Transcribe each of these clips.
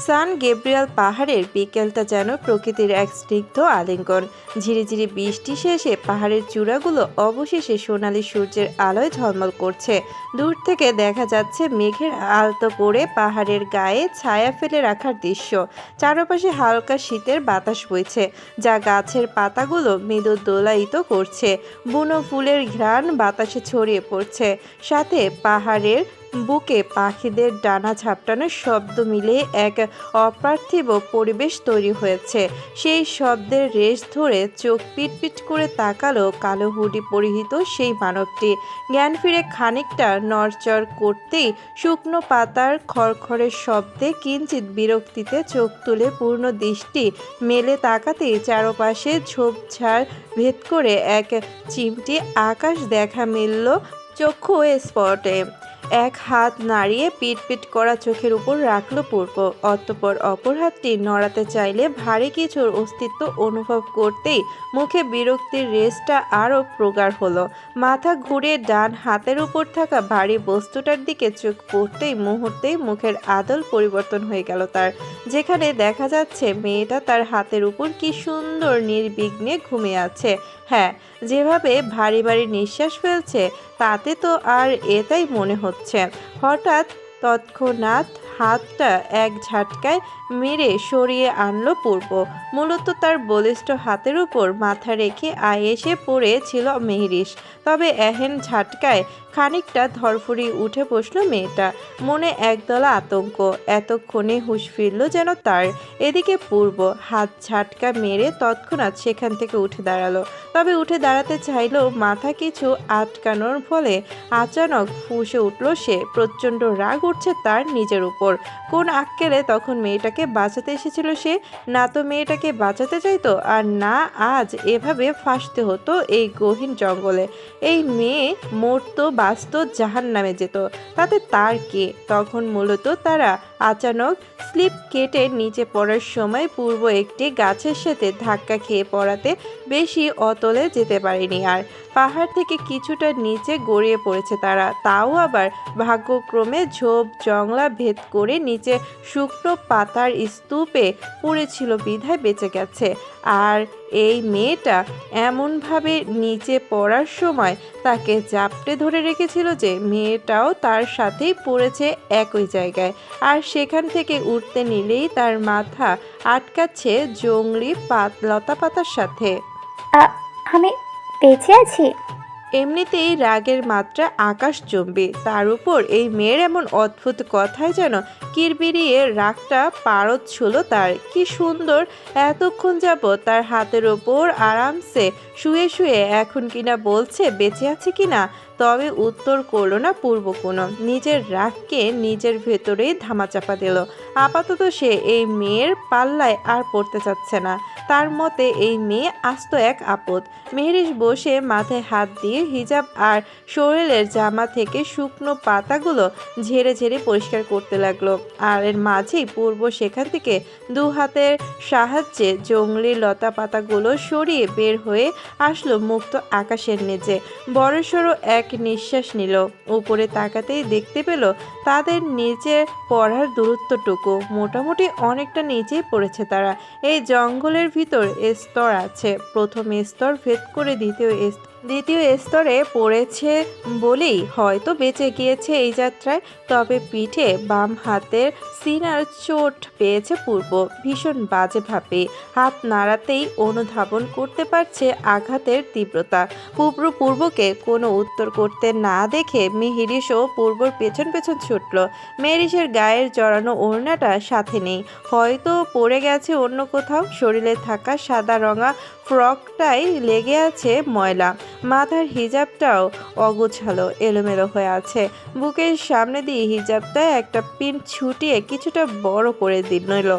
সান Gabriel পাহাড়ের বিকেলটা যেন প্রকৃতির এক স্নিগ্ধ আলিঙ্গন। ঝিরিঝিরি বৃষ্টি শেষে পাহাড়ের চূড়াগুলো অবশেষে সোনালী সূর্যের আলোয় ঝলমল করছে। দূর থেকে দেখা যাচ্ছে মেঘের আলতো করে পাহাড়ের গায়ে ছায়া ফেলে রাখার দৃশ্য। চারপাশে হালকা শীতের বাতাস বইছে, যা গাছের পাতাগুলো মৃদু দোলায়িত করছে। বুনো ফুলের ঘ্রাণ বাতাসে ছড়িয়ে পড়ছে, সাথে পাহাড়ের বুকে পাখিদের ডানা ঝাপটানোর শব্দ মিলে এক অপার্থিব পরিবেশ তৈরি হয়েছে। সেই শব্দের রেশ ধরে চোখ পিটপিট করে তাকালো কালো হুডি পরিহিত সেই মানবটি। জ্ঞান ফিরে খানিকটা নড়চড় করতেই শুকনো পাতার খড়খড়ের শব্দে কিঞ্চিত বিরক্তিতে চোখ তুলে পূর্ণ দৃষ্টি মেলে তাকাতেই চারপাশে ঝোপঝাড় ভেদ করে এক চিমটি আকাশ দেখা মিলল চক্ষু স্পটে। এক হাত নাড়িয়ে পিটপিট করা চোখের উপর রাখল পূর্ব। অতঃপর অপর হাতটি নড়াতে চাইলে ভারী কিছুর অস্তিত্ব অনুভব করতেই মুখে বিরক্তির রেশটা আরও প্রগাঢ় হলো। মাথা ঘুরিয়ে ডান হাতের উপর থাকা ভারী বস্তুটার দিকে চোখ পড়তেই মুহূর্তেই মুখের আদল পরিবর্তন হয়ে গেল তার। যেখানে দেখা যাচ্ছে মেয়েটা তার হাতের উপর কি সুন্দর নির্বিঘ্নে ঘুমিয়ে আছে। হ্যাঁ, যেভাবে ভারী ভারী নিঃশ্বাস ফেলছে তাতে তো আর এটাই মনে হচ্ছে। হঠাৎ তৎক্ষণাৎ হাতটা এক ঝাটকায় মেরে সরিয়ে আনলো পূর্ব। মূলত তার বলিষ্ঠ হাতের উপর মাথা রেখে এসে পড়েছিল মেহরিশ। তবে এহেন ঝাটকায় খানিকটা ধরফড়িয়ে উঠে বসলো মেয়েটা। মনে একদলা আতঙ্ক। এতক্ষণে হুঁশ ফিরল যেন তার। এদিকে পূর্ব হাত ঝাটকা মেরে তৎক্ষণাৎ সেখান থেকে উঠে দাঁড়ালো। তবে উঠে দাঁড়াতে চাইলেও মাথা কিছু আটকানোর ফলে আচানক ফুঁসে উঠল সে। প্রচণ্ড রাগ উঠছে তার নিজের উপর। কোন আক্কেলে তখন মেয়েটাকে বাঁচাতে এসেছিল সে? না তো মেয়েটাকে বাঁচাতে চাইতো, আর না আজ এভাবে ফাঁসতে হতো এই গহীন জঙ্গলে। এই মেয়ে মরতো বাঁচত জাহান্নামে যেত, তাতে তার কে? তখন মূলত তারা আচানক স্লিপ কেটে নিচে পড়ার সময় পূর্ব একটি গাছের সাথে ধাক্কা খেয়ে পড়াতে বেশি অতলে যেতে পারেনি আর। পাহাড় থেকে কিছুটা নিচে গড়িয়ে পড়েছে তারা, তাও আবার ভাগ্যক্রমে ঝোপ জংলা ভেদ করে নিচে শুকনো পাতার স্তূপে পড়েছিল বিধায় বেঁচে গেছে। আর এই মেয়েটা এমনভাবে নিচে পড়ার সময় তাকে জাপটে ধরে রেখেছিল যে মেয়েটাও তার সাথেই পড়েছে একই জায়গায়। আর সেখান থেকে উঠতে নিলেই তার মাথা আটকাচ্ছে জংলি লতা পাতার সাথে। আমি বেঁচে আছি? এমনিতেই রাগের মাত্রা আকাশচুম্বী, তার উপর এই মেয়ের এমন অদ্ভুত কথায় যেন কিরবিরিয়ে রাগটা পারদ ছিল তার। কি সুন্দর এতক্ষণ যাবৎ তার হাতের ওপর আরামসে শুয়ে শুয়ে এখন কিনা বলছে বেঁচে আছে কিনা। তবে উত্তর করলো না পূর্ব কোনো। নিজের রাগকে নিজের ভেতরেই ধামাচাপা দিল। আপাতত সে এই মেয়ের পাল্লায় আর পড়তে চাচ্ছে না। তার মতে এই মেয়ে আস্ত এক আপদ। মেহরিশ বসে মাথায় হাত দিয়ে হিজাব আর শরীরের জামা থেকে শুকনো পাতাগুলো ঝেড়ে ঝেড়ে পরিষ্কার করতে লাগলো। আর এর মাঝেই পূর্ব সেখান থেকে দু হাতের সাহায্যে জংলি লতা পাতাগুলো সরিয়ে বের হয়ে আসলো মুক্ত আকাশের নিচে। বড়সড় এক নিঃশ্বাস নিল। উপরে তাকাতেই দেখতে পেল তাদের নিচে পড়ার দূরত্বটুকু মোটামুটি অনেকটা নিচেই পড়েছে তারা। এই জঙ্গলের ভিতর স্তর আছে। প্রথম স্তর ভেদ করে দ্বিতীয় স্তরে পড়েছে বলেই হয়তো বেঁচে গিয়েছে এই যাত্রায়। তবে পিঠে বাম হাতের সিনার চোট পেয়েছে পূর্ব, ভীষণ বাজেভাবে। হাত নাড়াতেই অনুধাবন করতে পারছে আঘাতের তীব্রতা। পূর্বকে কোনো উত্তর করতে না দেখে মেহরিশও পূর্বর পেছন পেছন ছুটল। মেহরিশের গায়ের জড়ানো ওড়নাটা সাথে নেই, হয়তো পড়ে গেছে অন্য কোথাও। শরীরে থাকা সাদা রঙা ফ্রকটাই লেগে আছে ময়লা। মাথার হিজাবটাও অগোছালো, এলোমেলো হয়ে আছে। বুকের সামনে দিয়ে হিজাবটা একটা পিন ছুটিয়ে কিছুটা বড় করে নিল।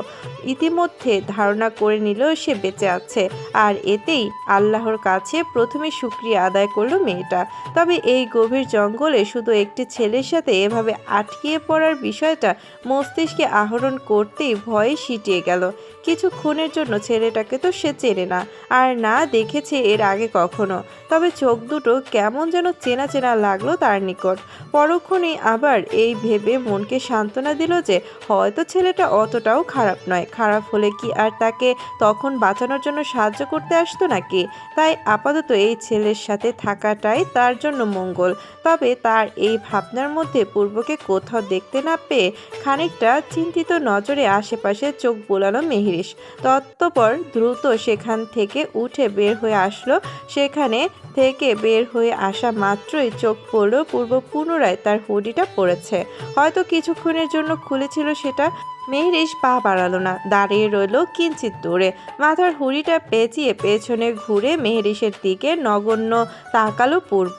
ইতিমধ্যে ধারণা করে নিল সে বেঁচে আছে, আর এতেই আল্লাহর কাছে প্রথমে শুকরিয়া আদায় করলো মেয়েটা। তবে এই গভীর জঙ্গলে শুধু একটি ছেলের সাথে এভাবে আটকিয়ে পড়ার বিষয়টা মস্তিষ্কে আহরণ করতেই ভয়ে সিটিয়ে গেল। কিছুক্ষণের জন্য ছেলেটাকে তো সে চেনে না, আর না দেখেছে এর আগে কখনো, তবে চোখ দুটো কেমন যেন চেনা চেনা লাগলো তার নিকট। পরক্ষণেই আবার এই ভেবে মনকে সান্ত্বনা দিল যে হয়তো ছেলেটা অতটাও খারাপ নয়, খারাপ হলে কি আর তাকে তখন বাঁচানোর জন্য সাহায্য করতে আসতো নাকি। তাই আপাতত এই ছেলের সাথে থাকাটাই তার জন্য মঙ্গল। তবে তার এই ভাবনার মধ্যে পূর্বকে কোথাও দেখতে না পেয়ে খানিকটা চিন্তিত নজরে আশেপাশে চোখ বোলালো মেহরিশ। তৎপর দ্রুত সেখান থেকে উঠে বের হয়ে আসলো। সেখানে থেকে বের হয়ে আসা মাত্রই চোখ পড়ল পূর্ব পুনরায় তার হুডিটা পড়েছে। হয়তো কিছুক্ষণের জন্য খুলেছিল সেটা। মেহরিশ পা বাড়ালো না, দাঁড়িয়ে রইল কিঞ্চিত দূরে। মাথার হুড়িটা পেঁচিয়ে পেছনে ঘুরে মেহরিশের দিকে নগণ্য তাকালো পূর্ব।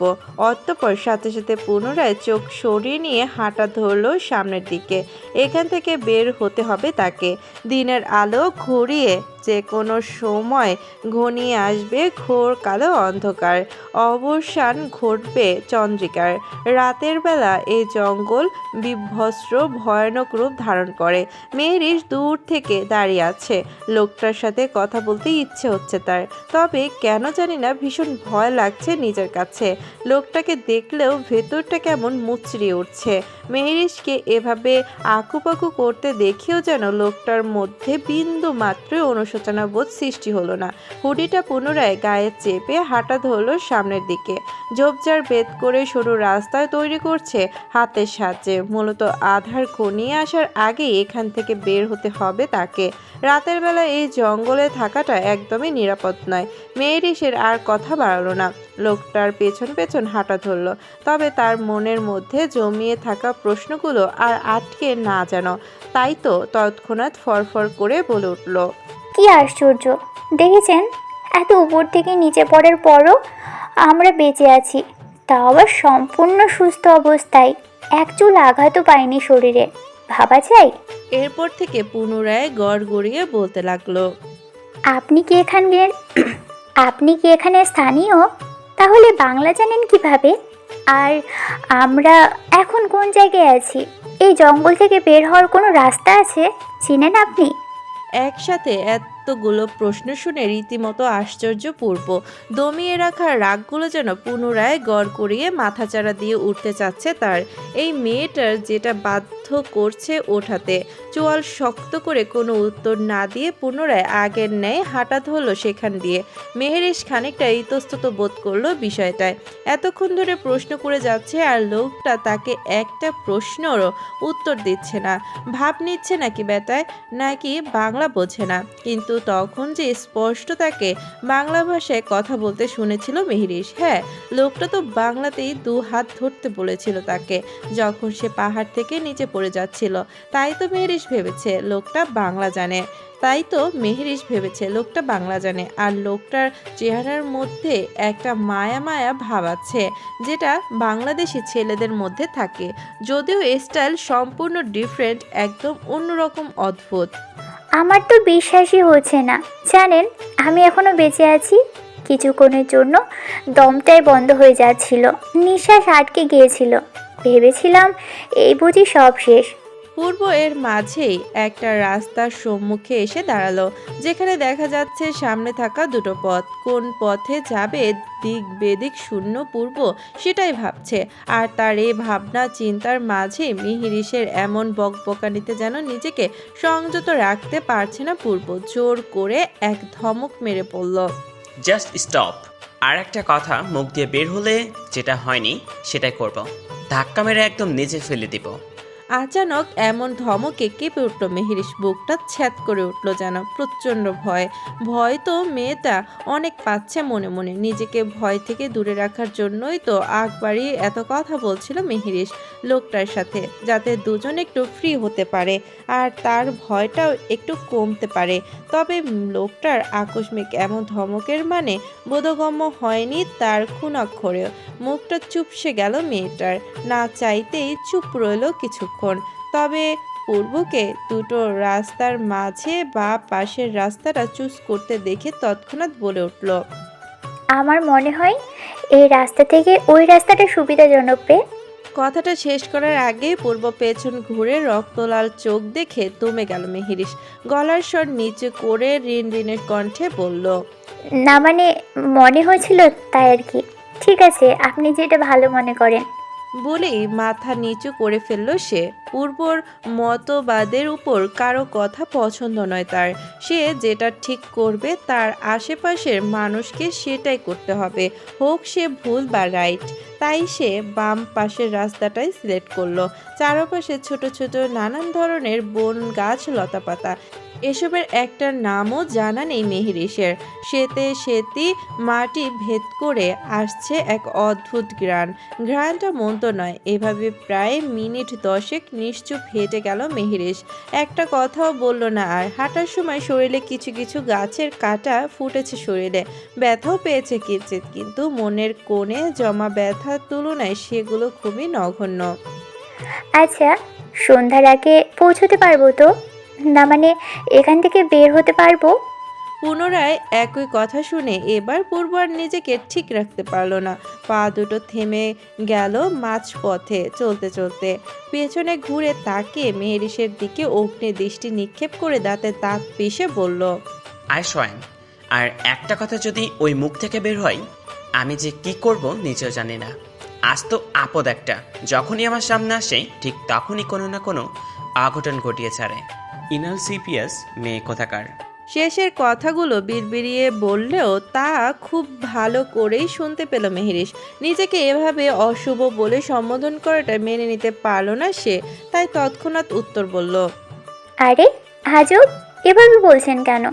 অতঃপর সাথে সাথে পুনরায় চোখ সরিয়ে নিয়ে হাঁটা ধরলো সামনের দিকে। এখান থেকে বের হতে হবে তাকে। দিনের আলো ঘুরিয়ে যে কোনো সময় ঘনিয়ে আসবে ঘোর কালো অন্ধকার, অবসান ঘটবে চন্দ্রিকার। রাতের বেলা এই জঙ্গল বিভৎস ভয়ানক রূপ ধারণ করে। মেহরিশ দূর থেকে দাঁড়িয়ে আছে। লোকটার সাথে কথা বলতে ইচ্ছে হচ্ছে তার, তবে কেন জানি না ভীষণ ভয় লাগছে নিজের কাছে। লোকটাকে দেখলেও ভেতরটা কেমন মুচড়িয়ে উঠছে। মেহরিশকে এভাবে আকুপাকু করতে দেখেও যেন লোকটার মধ্যে বিন্দু মাত্রই অনুশোচনা বোধ সৃষ্টি হলো না। হুডিটা পুনরায় গায়ে চেপে হাঁটা ধরল সামনের দিকে। ঝোপঝাড় ভেদ করে সরু রাস্তায় তৈরি করছে হাতের সাহায্যে। মূলত আধার ঘনিয়ে আসার আগেই এখান থেকে বের হতে হবে তাকে। রাতের বেলা এই জঙ্গলে থাকাটা একদমই নিরাপদ নয়। মেহরিশের আর কথা বাড়ালো না, লোকটার পেছন পেছন হাঁটা ধরল। তবে তার মনের মধ্যে জমিয়ে থাকা প্রশ্নগুলো আর আটকে না যেন। তাই তো তৎক্ষণাৎ ফরফর করে বলে উঠল, কি আশ্চর্য, দেখেছেন এত উপর থেকে নিচে পড়ার পরও আমরা বেঁচে আছি, তাও আবার সম্পূর্ণ সুস্থ অবস্থায়, এক চুল আঘাতও পাইনি শরীরে। ভাবা যায়। এরপর থেকে পুনরায় গড় গড়িয়ে বলতে লাগলো, আপনি কি এখানকার আপনি কি এখানে স্থানীয়? তাহলে বাংলা জানেন কিভাবে? আর আমরা এখন কোন জায়গায় আছি? এই জঙ্গল থেকে বের হওয়ার কোনো রাস্তা আছে? চিনেন আপনি? একসাথে এতগুলো প্রশ্ন শুনে রীতিমতো আশ্চর্যপূর্ব। দমিয়ে রাখা রাগগুলো যেন পুনরায় গড় করিয়ে মাথাচাড়া দিয়ে উঠতে চাচ্ছে তার। এই মেয়েটার যেটা বাধ্য করছে ওঠাতে। চোয়াল শক্ত করে কোনো উত্তর না দিয়ে পুনরায় আগের ন্যায় হাঁটা ধরল সেখান দিয়ে। মেহরিশ খানিকটা ইতস্তত বোধ করলো বিষয়টায়। এতক্ষণ ধরে প্রশ্ন করে যাচ্ছে আর লোকটা তাকে একটা প্রশ্নেরও উত্তর দিচ্ছে না। ভাব নিচ্ছে নাকি বেটায়, নাকি বাংলা বোঝে না। কিন্তু তখন যে স্পষ্ট তাকে বাংলা ভাষায় কথা বলতে শুনেছিল মেহরিশ। হ্যাঁ, লোকটা তো বাংলাতেই দু হাত ধরতে বলেছিল তাকে যখন সে পাহাড় থেকে নিচে পড়ে যাচ্ছিল। তাই তো মেহরিশ ভেবেছে লোকটা বাংলা জানে। আর লোকটার চেহারার মধ্যে একটা মায়া মায়া ভাব আছে, যেটা বাংলাদেশি ছেলেদের মধ্যে থাকে, যদিও স্টাইল সম্পূর্ণ ডিফারেন্ট, একদম অন্যরকম, অদ্ভুত। আমার তো বিশ্বাসই হচ্ছে না। জানেন আমি এখনো বেঁচে আছি? কিছুক্ষণের জন্য দমটাই বন্ধ হয়ে যাচ্ছিল, নিঃশ্বাস আটকে গিয়েছিল। ভেবেছিলাম এই বুঝি সব শেষ। পূর্ব এর মাঝেই একটা রাস্তার সম্মুখে এসে দাঁড়ালো, যেখানে দেখা যাচ্ছে সামনে থাকা দুটো পথ। কোন পথে যাবে দিক বেদিক শূন্য পূর্ব সেটাই ভাবছে। আর তার এই ভাবনা চিন্তার মাঝে মিহিরিশের এমন বকবকানিতে যেন নিজেকে সংযত রাখতে পারছে না পূর্ব। জোর করে এক ধমক মেরে পড়ল, জাস্ট স্টপ। আর একটা কথা মুখ দিয়ে বের হলে যেটা হয়নি সেটাই করব। ধাক্কা মেরে একদম নিচে ফেলে দিব। আচানক এমন ধমকে কেঁপে উঠল মেহরিশ। বুকটা ছ্যাদ করে উঠল যেন প্রচণ্ড ভয়। ভয় তো মেয়েটা অনেক পাচ্ছে মনে মনে। নিজেকে ভয় থেকে দূরে রাখার জন্যই তো আগ বাড়িয়ে এত কথা বলছিল মেহরিশ লোকটার সাথে, যাতে দুজন একটু ফ্রি হতে পারে আর তার ভয়টাও একটু কমতে পারে। তবে লোকটার আকস্মিক এমন ধমকের মানে বোধগম্য হয়নি তার খুনাক্ষরে। মুখটা চুপসে গেল মেয়েটার, না চাইতেই চুপ রইল কিছুক্ষণ। তবে পূর্বকে দুটো রাস্তার মাঝে বা পাশের রাস্তাটা চুজ করতে দেখে তৎক্ষণাৎ বলে উঠল, আমার মনে হয় এই রাস্তা থেকে ওই রাস্তাটা সুবিধাজনক বে। কথাটা শেষ করার আগেই পূর্ব পেছন ঘুরে রক্তলাল চোখ দেখে দমে গেল মেহেরিস। গলার স্বর নিচু করে রিনরিনের কণ্ঠে বলল, না মানে মনে হয়েছিল তাই আর কি। ঠিক আছে, আপনি যেটা ভালো মনে করেন। বলেই মাথা নিচু করে ফেলল সে। পূর্বর মতবাদের উপর কারো কথা পছন্দ নয় তার। সে যেটা ঠিক করবে তার আশেপাশের মানুষকে সেটাই করতে হবে, হোক সে ভুল বা রাইট। তাই সে বাম পাশের রাস্তাটাই সিলেক্ট করলো। চারপাশে ছোট ছোট নানান ধরনের বন গাছ লতাপাতা, এসবের একটা নামও জানা নেই মেহেরিসের। সেতে সেতি মাটি ভেদ করে আসছে এক অদ্ভুত ঘ্রাণ। ঘ্রাণটা মন্দ নয়। এভাবে প্রায় মিনিট 10 নিশ্চুপ হেঁটে গেল মেহেরিস। একটা কথাও বলল না আর। হাঁটার সময় শরীরে কিছু কিছু গাছের কাঁটা ফুটেছে, শরীরে ব্যথাও পেয়েছে কিঞ্চিত, কিন্তু মনের কোণে জমা ব্যথার তুলনায় সেগুলো খুবই নগণ্য। আচ্ছা, সন্ধ্যার আগে পৌঁছতে পারবো তো? না মানে এখান থেকে বের হতে পারবো? পুনরায় একই কথা শুনে এবার পূর্ব আর নিজেকে ঠিক রাখতে পারল না। পা দুটো থেমে গেল মাঝপথে চলতে চলতে। পেছনে ঘুরে তাকিয়ে মেহেরিসের দিকে অগ্নি দৃষ্টি নিক্ষেপ করে দাঁতে দাঁত পিষে বলল, আর শোয়েন, আর একটা কথা যদি ওই মুখ থেকে বের হয়, আমি যে কি করব নিজেও জানি না। আজ তো আপদ একটা, যখনই আমার সামনে আসে ঠিক তখনই কোনো না কোনো অঘটন ঘটিয়ে ছাড়ে। ইনাল সিপিএস মেয়ে কোথাকার। শেষের কথাগুলো বিড়বিড়িয়ে বললেও তা খুব ভালো করেই শুনতে পেল মেহেরিস। নিজেকে এভাবে অশুভ বলে সম্বোধন করাটা মেনে নিতে পারল না সে। তাই তৎক্ষণাৎ উত্তর বলল, আরে আজব, এভাবে বলছেন কেন?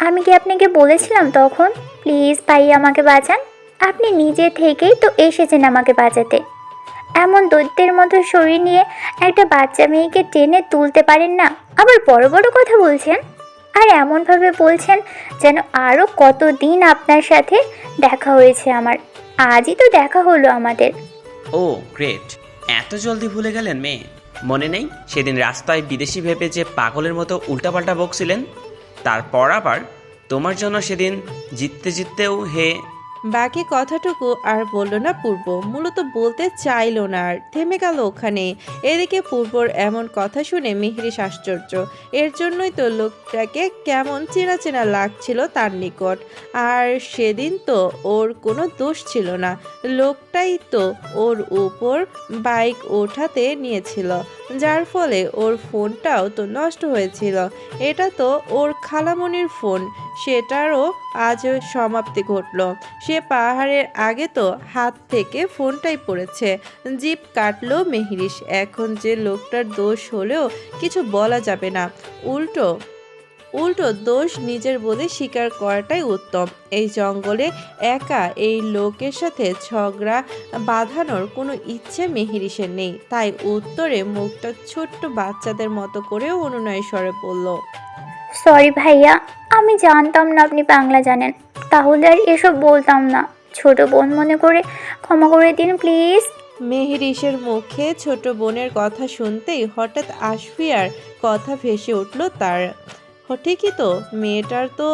আমি কি আপনাকে বলেছিলাম তখন? প্লিজ ভাই আমাকে বাঁচান। আপনি নিজে থেকেই তো এসেছেন আমাকে বাঁচাতে। এমন দৈত্যের মতো শরীর নিয়ে একটা বাচ্চা মেয়েকে টেনে তুলতে পারেন না, আবার বড় বড় কথা বলছেন। আর এমনভাবে বলছেন যেন আরও কতদিন আপনার সাথে দেখা হয়েছে আমার। আজই তো দেখা হলো আমাদের। ও গ্রেট, এত জলদি ভুলে গেলেন মেয়ে। মনে নেই সেদিন রাস্তায় বিদেশি ভেবে যে পাগলের মতো উল্টাপাল্টা বকছিলেন? তারপর আবার তোমার জন্য সেদিন জিততে জিততেও হে। বাকি কথাটুকু আর বলল না পূর্ব। মূলত বলতে চাইল না, আর থেমে গেল ওখানে। এদিকে পূর্বর এমন কথা শুনে মিহিরিস আশ্চর্য। এর জন্যই তো লোকটাকে কেমন চেনা চেনা লাগছিল তার নিকট। আর সেদিন তো ওর কোনো দোষ ছিল না। লোকটাই তো ওর উপর বাইক ওঠাতে নিয়েছিল, যার ফলে ওর ফোনটাও তো নষ্ট হয়েছিল। এটা তো ওর খালামণির ফোন, সেটারও আজ সমাপ্তি ঘটল। সে পাহাড়ের আগে তো হাত থেকে ফোনটাই পড়েছে। জিভ কাটলো মেহেরিস। এখন যে লোকটার দোষ হলেও কিছু বলা যাবে না, উল্টো উল্টো দোষ নিজের বলে স্বীকার করাটাই উত্তম। এই জঙ্গলে একা এই লোকের সাথে ঝগড়া বাঁধানোর কোনো ইচ্ছে মেহেরিসের নেই। তাই উত্তরে মুখটা ছোট্ট বাচ্চাদের মতো করে অনুনয় স্বরে বলল, সরি ভাইয়া, আমি জানতাম না আপনি বাংলা জানেন, তাহলে আর এসব বলতাম না। ছোট বোন মনে করে ক্ষমা করে দিন প্লিজ। মেহেরিসের মুখে ছোট বোনের কথা শুনতেই হঠাৎ আশফিয়ার কথা ভেসে উঠল তার। ঠিকই তো, মেয়েটার তো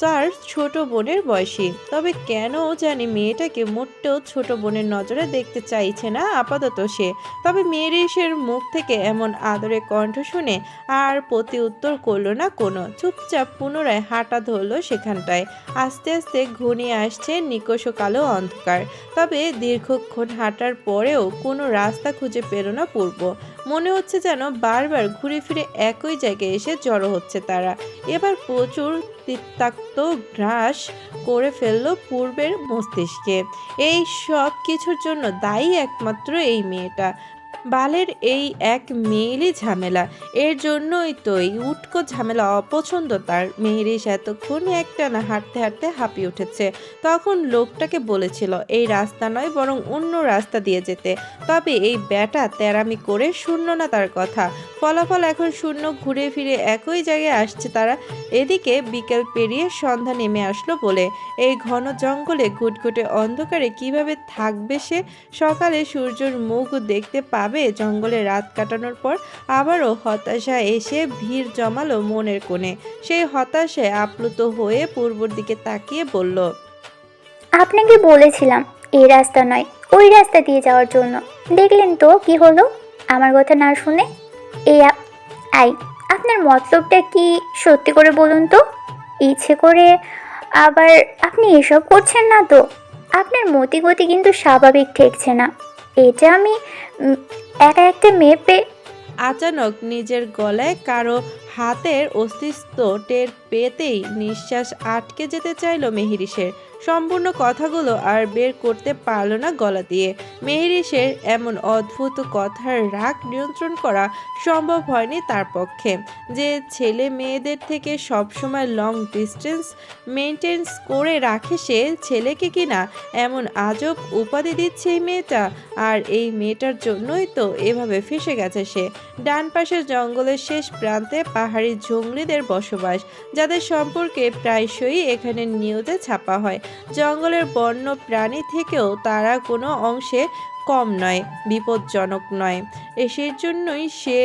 তার ছোট বোনের বয়সী। তবে কেন জানি মেয়েটাকে মোটেও ছোট বোনের নজরে দেখতে চাইছে না আপাতত সে। তবে মেহেরিসের মুখ থেকে এমন আদরে কণ্ঠ শুনে আর প্রতি উত্তর করলো না কোনো। চুপচাপ পুনরায় হাঁটা ধরলো সেখানটায়। আস্তে আস্তে ঘনিয়ে আসছে নিকষ কালো অন্ধকার। তবে দীর্ঘক্ষণ হাঁটার পরেও কোনো রাস্তা খুঁজে পেল না পূর্ব। মনে হচ্ছে যেন বারবার ঘুরে ফিরে একই জায়গায় এসে জড়ো হচ্ছে তারা। এবার প্রচুর তিক্তাক্ত গ্রাস করে ফেললো পূর্বের মস্তিষ্কে। এই সব কিছুর জন্য দায়ী একমাত্র এই মেয়েটা। বালের এই এক মেয়েলি ঝামেলা। এর জন্যই তো এই উটকো ঝামেলা অপছন্দ তার। মেহেরিস এতক্ষণ একটানা হাঁটতে হাঁটতে হাঁপিয়ে উঠেছে। তখন লোকটাকে বলেছিল এই রাস্তা নয় বরং অন্য রাস্তা দিয়ে যেতে। তবে এই ব্যাটা তেরামি করে শুনল না তার কথা। ফলাফল এখন শূন্য, ঘুরে ফিরে একই জায়গায় আসছে তারা। এদিকে বিকেল পেরিয়ে সন্ধ্যা নেমে আসলো বলে এই ঘন জঙ্গলে ঘুটঘুটে অন্ধকারে কিভাবে থাকবে সে? সকালে সূর্যের মুখ দেখতে পাবে এভাবে জঙ্গলে রাত কাটানোর পর আবারও হতাশা এসে ভিড় জমালো মনের কোণে। সেই হতাশায় আপ্লুত হয়ে পূর্বর দিকে তাকিয়ে বলল, আপনাকে বলেছিলাম এই রাস্তা নয়, ওই রাস্তা দিয়ে যাওয়ার জন্য। দেখলেন তো কি হলো আমার কথা না শুনে। এই আই আপনার মতলবটা কি সত্যি করে বলুন তো? ইচ্ছে করে আবার আপনি এসব করছেন না তো? আপনার মতিগতি কিন্তু স্বাভাবিক ঠেকছে না। এটা আমি উম, একা একটা মেয়ে পেয়ে। আচানক নিজের গলায় কারো হাতের অস্তিত্ব টের পেতেই নিঃশ্বাস আটকে যেতে চাইল মেহেরিসের। সম্পূর্ণ কথাগুলো আর বের করতে পারল না গলা দিয়ে। মেহেরিসের এমন অদ্ভুত কথার রাগ নিয়ন্ত্রণ করা সম্ভব হয়নি তার পক্ষে। যে ছেলে মেয়েদের থেকে সবসময় লং ডিস্টেন্স মেনটেন্স করে রাখে, সে ছেলেকে কিনা এমন আজব উপাধি দিচ্ছে এই মেয়েটা। আর এই মেয়েটার জন্যই তো এভাবে ফেঁসে গেছে সে। ডান পাশের জঙ্গলের শেষ প্রান্তে পাহাড়ি জঙ্গলিদের বসবাস, যাদের সম্পর্কে প্রায়শই এখানে নিউজে ছাপা হয়। জঙ্গলের বন্য প্রাণী থেকেও তারা কোনো অংশে কম নয়, বিপজ্জনক নয়। সেই জন্যই সে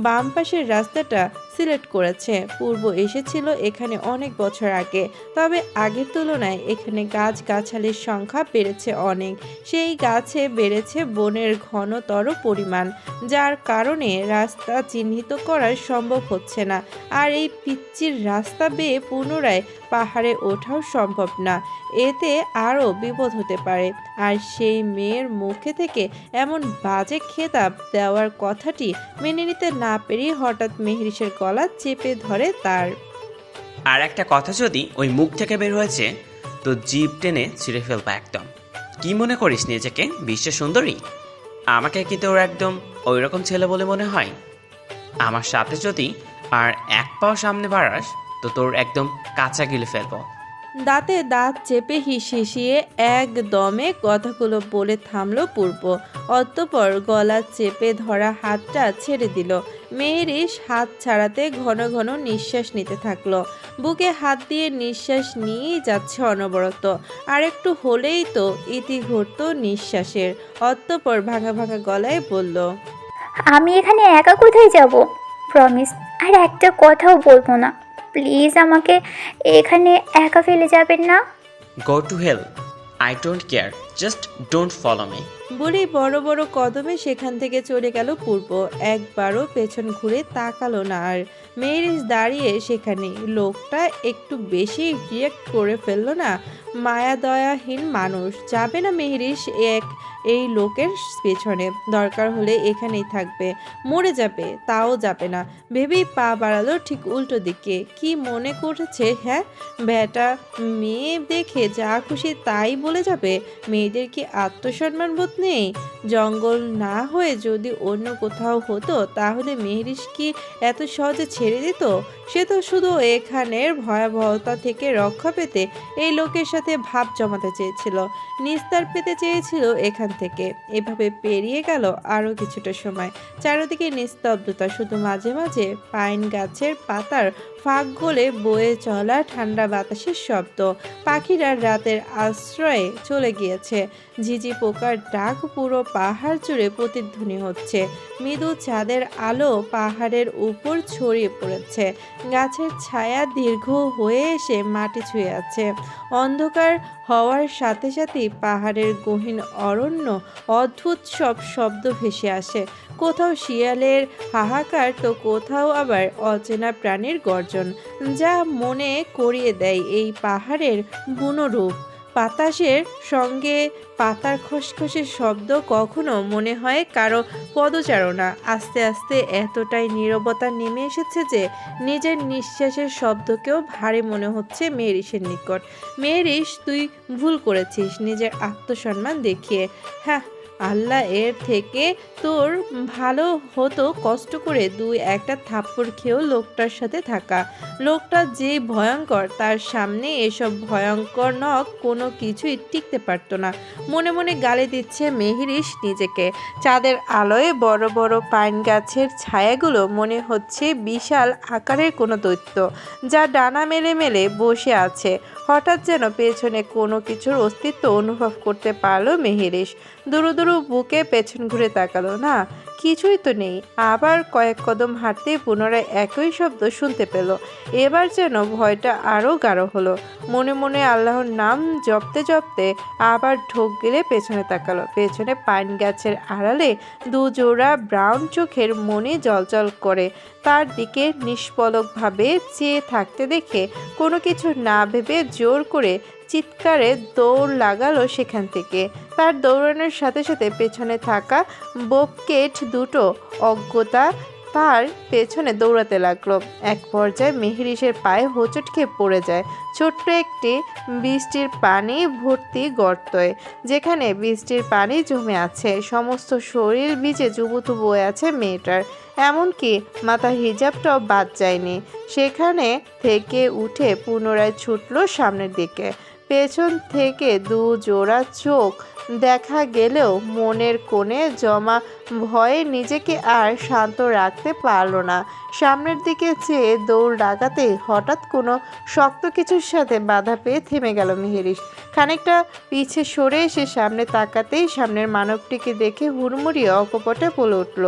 বাম পাশের রাস্তাটা সিলেক্ট করেছে। পূর্ব এসেছিল এখানে অনেক বছর আগে, তবে আগের তুলনায় এখানে গাছগাছালির সংখ্যা বেড়েছে অনেক। সেই গাছে বেড়েছে বনের ঘনতর পরিমাণ, যার কারণে রাস্তা চিহ্নিত করা সম্ভব হচ্ছে না। আর এই পিচ্চির রাস্তা বেয়ে পুনরায় পাহাড়ে ওঠাও সম্ভব না, এতে আরও বিপদ হতে পারে। আর সেই মেয়ের মুখে থেকে এমন বাজে খেতাব দেওয়ার কথাটি মেনে নিতে না পেরে হঠাৎ মেহরিসের গলা চেপে ধরে তার। আর একটা কথা যদি ওই মুখ থেকে বের হয়েছে তো জিভ টেনে ছিঁড়ে ফেলবা একদম। কি মনে করিস নিজেকে বিশ্ব সুন্দরী? আমাকে কি তোর একদম ওই রকম ছেলে বলে মনে হয়? আমার সাথে যদি আর এক পাও সামনে বাড়াস তো তোর একদম কাঁচা গিলে ফেলবো। দাঁতে দাঁত চেপে হিসিয়ে একদমে কথাগুলো বলে থামলো পূর্ব। অতঃপর গলা চেপে ধরা হাতটা ছেড়ে দিল। মেহেরিস হাত ছাড়াতে ঘন ঘন নিঃশ্বাস নিতে থাকলো। বুকে হাত দিয়ে নিঃশ্বাস নিয়েই যাচ্ছে অনবরত। আর একটু হলেই তো ইতি ঘটত নিঃশ্বাসের। অতঃপর ভাঙা ভাঙা গলায় বলল, আমি এখানে একা কোথায় যাব? প্রমিস, আর একটা কথাও বলবো না। প্লিজ আমাকে এখানে একা ফেলে যাবেন না। Go to hell, I don't care, just don't follow me. বলেই বড় বড় কদমে সেখান থেকে চলে গেল পূর্ব। একবারও পেছন ঘুরে তাকালো না আর। মেহেরিস দাঁড়িয়ে সেখানে। লোকটা একটু বেশি রিয়েক্ট করে ফেললো না? মায়া দয়াহীন মানুষ। যাবে না মেহেরিস এই লোকের পেছনে। দরকার হলে এখানেই থাকবে, মরে যাবে তাও যাবে না। ভেবেই পা বাড়ালো ঠিক উল্টো দিকে। কি মনে করেছে হ্যাঁ? বেটা মেয়ে দেখে যা খুশি তাই বলে যাবে? মেয়েদের কি আত্মসম্মান বোধ নেই? জঙ্গল না হয়ে যদি অন্য কোথাও হতো তাহলে মেহরিস কি এত সহজে ছেড়ে দিত? সে তো শুধু এখানের ভয়াবহতা থেকে রক্ষা পেতে এই লোকের সাথে ভাব জমাতে চেয়েছিল, নিস্তার পেতে চেয়েছিল এখান থেকে। এভাবে পেরিয়ে গেল আরও কিছুটা সময়। চারিদিকে নিস্তব্ধতা, শুধু মাঝে মাঝে পাইন গাছের পাতার ফাঁক গলে বয়ে চলা ঠান্ডা বাতাসের শব্দ। পাখিরা রাতের আশ্রয়ে চলে গিয়েছে। ঝিঝি পোকার ডাক পুরো পাহাড় জুড়ে প্রতিধ্বনি হচ্ছে। মৃদু চাঁদের আলো পাহাড়ের উপর ছড়িয়ে পড়েছে। গাছের ছায়া দীর্ঘ হয়ে এসে মাটি ছুঁয়ে আছে। অন্ধকার হওয়ার সাথে সাথেই পাহাড়ের গহীন অরণ্য অদ্ভুত সব শব্দ ভেসে আসে। কোথাও শিয়ালের হাহাকার তো কোথাও আবার অচেনা প্রাণীর গর্জন, যা মনে করিয়ে দেয় এই পাহাড়ের বুনো রূপ। বাতাসের সঙ্গে পাতার খসখসে শব্দ, কখনো মনে হয় কারো পদচারণা। আস্তে আস্তে এতটাই নীরবতা নেমে এসেছে যে নিজের নিঃশ্বাসের শব্দকেও ভারী মনে হচ্ছে মেহরিসের নিকট। মেহরিস, তুই ভুল করেছিস নিজের আত্মসম্মান দেখিয়ে। হ্যাঁ, আল্লাহ এর থেকে তোর ভালো হতো কষ্ট করে দুই একটা থাপ্পড় খেয়েও লোকটার সাথে থাকা। লোকটা যে ভয়ঙ্কর, তার সামনে এসব ভয়ঙ্কর নখ কোনো কিছুই টিকতে পারতো না। মনে মনে গালি দিচ্ছে মেহরিস নিজেকে। চাঁদের আলোয় বড় বড় পাইন গাছের ছায়াগুলো মনে হচ্ছে বিশাল আকারের কোনো দৈত্য, যা ডানা মেলে মেলে বসে আছে। হঠাৎ যেন পেছনে কোনো কিছুর অস্তিত্ব অনুভব করতে পারলো মেহেরিস। দুরু দুরু বুকে পেছন ঘুরে তাকালো। না, কি কিছুই তো নেই। আবার কয়েক কদম হাঁটতেই পুনরায় একই শব্দ শুনতে পেল। এবার যেন ভয়টা আরও গাঢ় হলো। মনে মনে আল্লাহর নাম জপতে জপতে আবার ঢোক গেলে পেছনে তাকালো। পেছনে পাইন গাছের আড়ালে দুজোড়া ব্রাউন চোখের মনি জ্বলজ্বল করে তার দিকে নিষ্পলকভাবে চেয়ে থাকতে দেখে কোনো কিছু না ভেবে জোর করে চিৎকারে দৌড় লাগালো সেখান থেকে। তার দৌড়ানোর সাথে সাথে পেছনে থাকা বোপকেট দুটো অজ্ঞতা তার পেছনে দৌড়াতে লাগলো। এক পর্যায়ে মেহেরিসের পায়ে হোঁচট খেয়ে পড়ে যায় ছোট্ট একটি বৃষ্টির পানি ভর্তি গর্তয়, যেখানে বৃষ্টির পানি জমে আছে। সমস্ত শরীর ভিজে জুবুথু বয়ে আছে মেয়েটার, এমনকি মাথার হিজাবটাও বাদ যায়নি। সেখানে থেকে উঠে পুনরায় ছুটল সামনের দিকে। পেছন থেকে দু জোড়া চোখ দেখা গেলেও মনের কোণে জমা ভয়ে নিজেকে আর শান্ত রাখতে পারল না। সামনের দিকে চেয়ে দৌড় লাগাতেই হঠাৎ কোনো শক্ত কিছুর সাথে বাধা পেয়ে থেমে গেল মেহেরিস। খানিকটা পিছে সরে এসে সামনে তাকাতেই সামনের মানবটিকে দেখে হুড়মুড়িয়ে অকপটে বলে উঠল,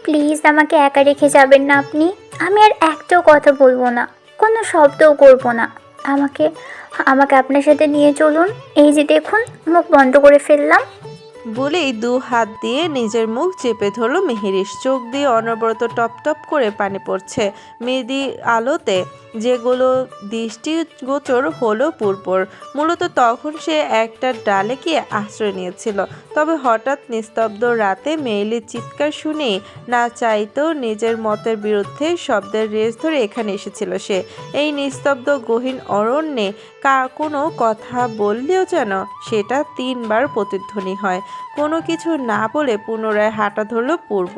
প্লিজ আমাকে একা রেখে যাবেন না আপনি। আমি আর একটাও কথা বলবো না, কোনো শব্দও করবো না। আমাকে আমাকে আপনার সাথে নিয়ে চলুন। এই যে দেখুন, মুখ বন্ধ করে ফেললাম। বলেই দু হাত দিয়ে নিজের মুখ চেপে ধরল মেহেরিস। চোখ দিয়ে অনবরত টপ টপ করে পানি পড়ছে মেদি আলোতে, যেগুলো দৃষ্টিগোচর হলো পূর্বর। মূলত তখন সে একটা ডালে গিয়ে আশ্রয় নিয়েছিল। তবে হঠাৎ নিস্তব্ধ রাতে মেয়েলির চিৎকার শুনেই না চাইতেও নিজের মতের বিরুদ্ধে শব্দের রেশ ধরে এখানে এসেছিল সে। এই নিস্তব্ধ গহীন অরণ্যে কোনো কথা বললেও যেন সেটা 3 বার প্রতিধ্বনি হয়। কোনো কিছু না বলে পুনরায় হাঁটা ধরল পূর্ব।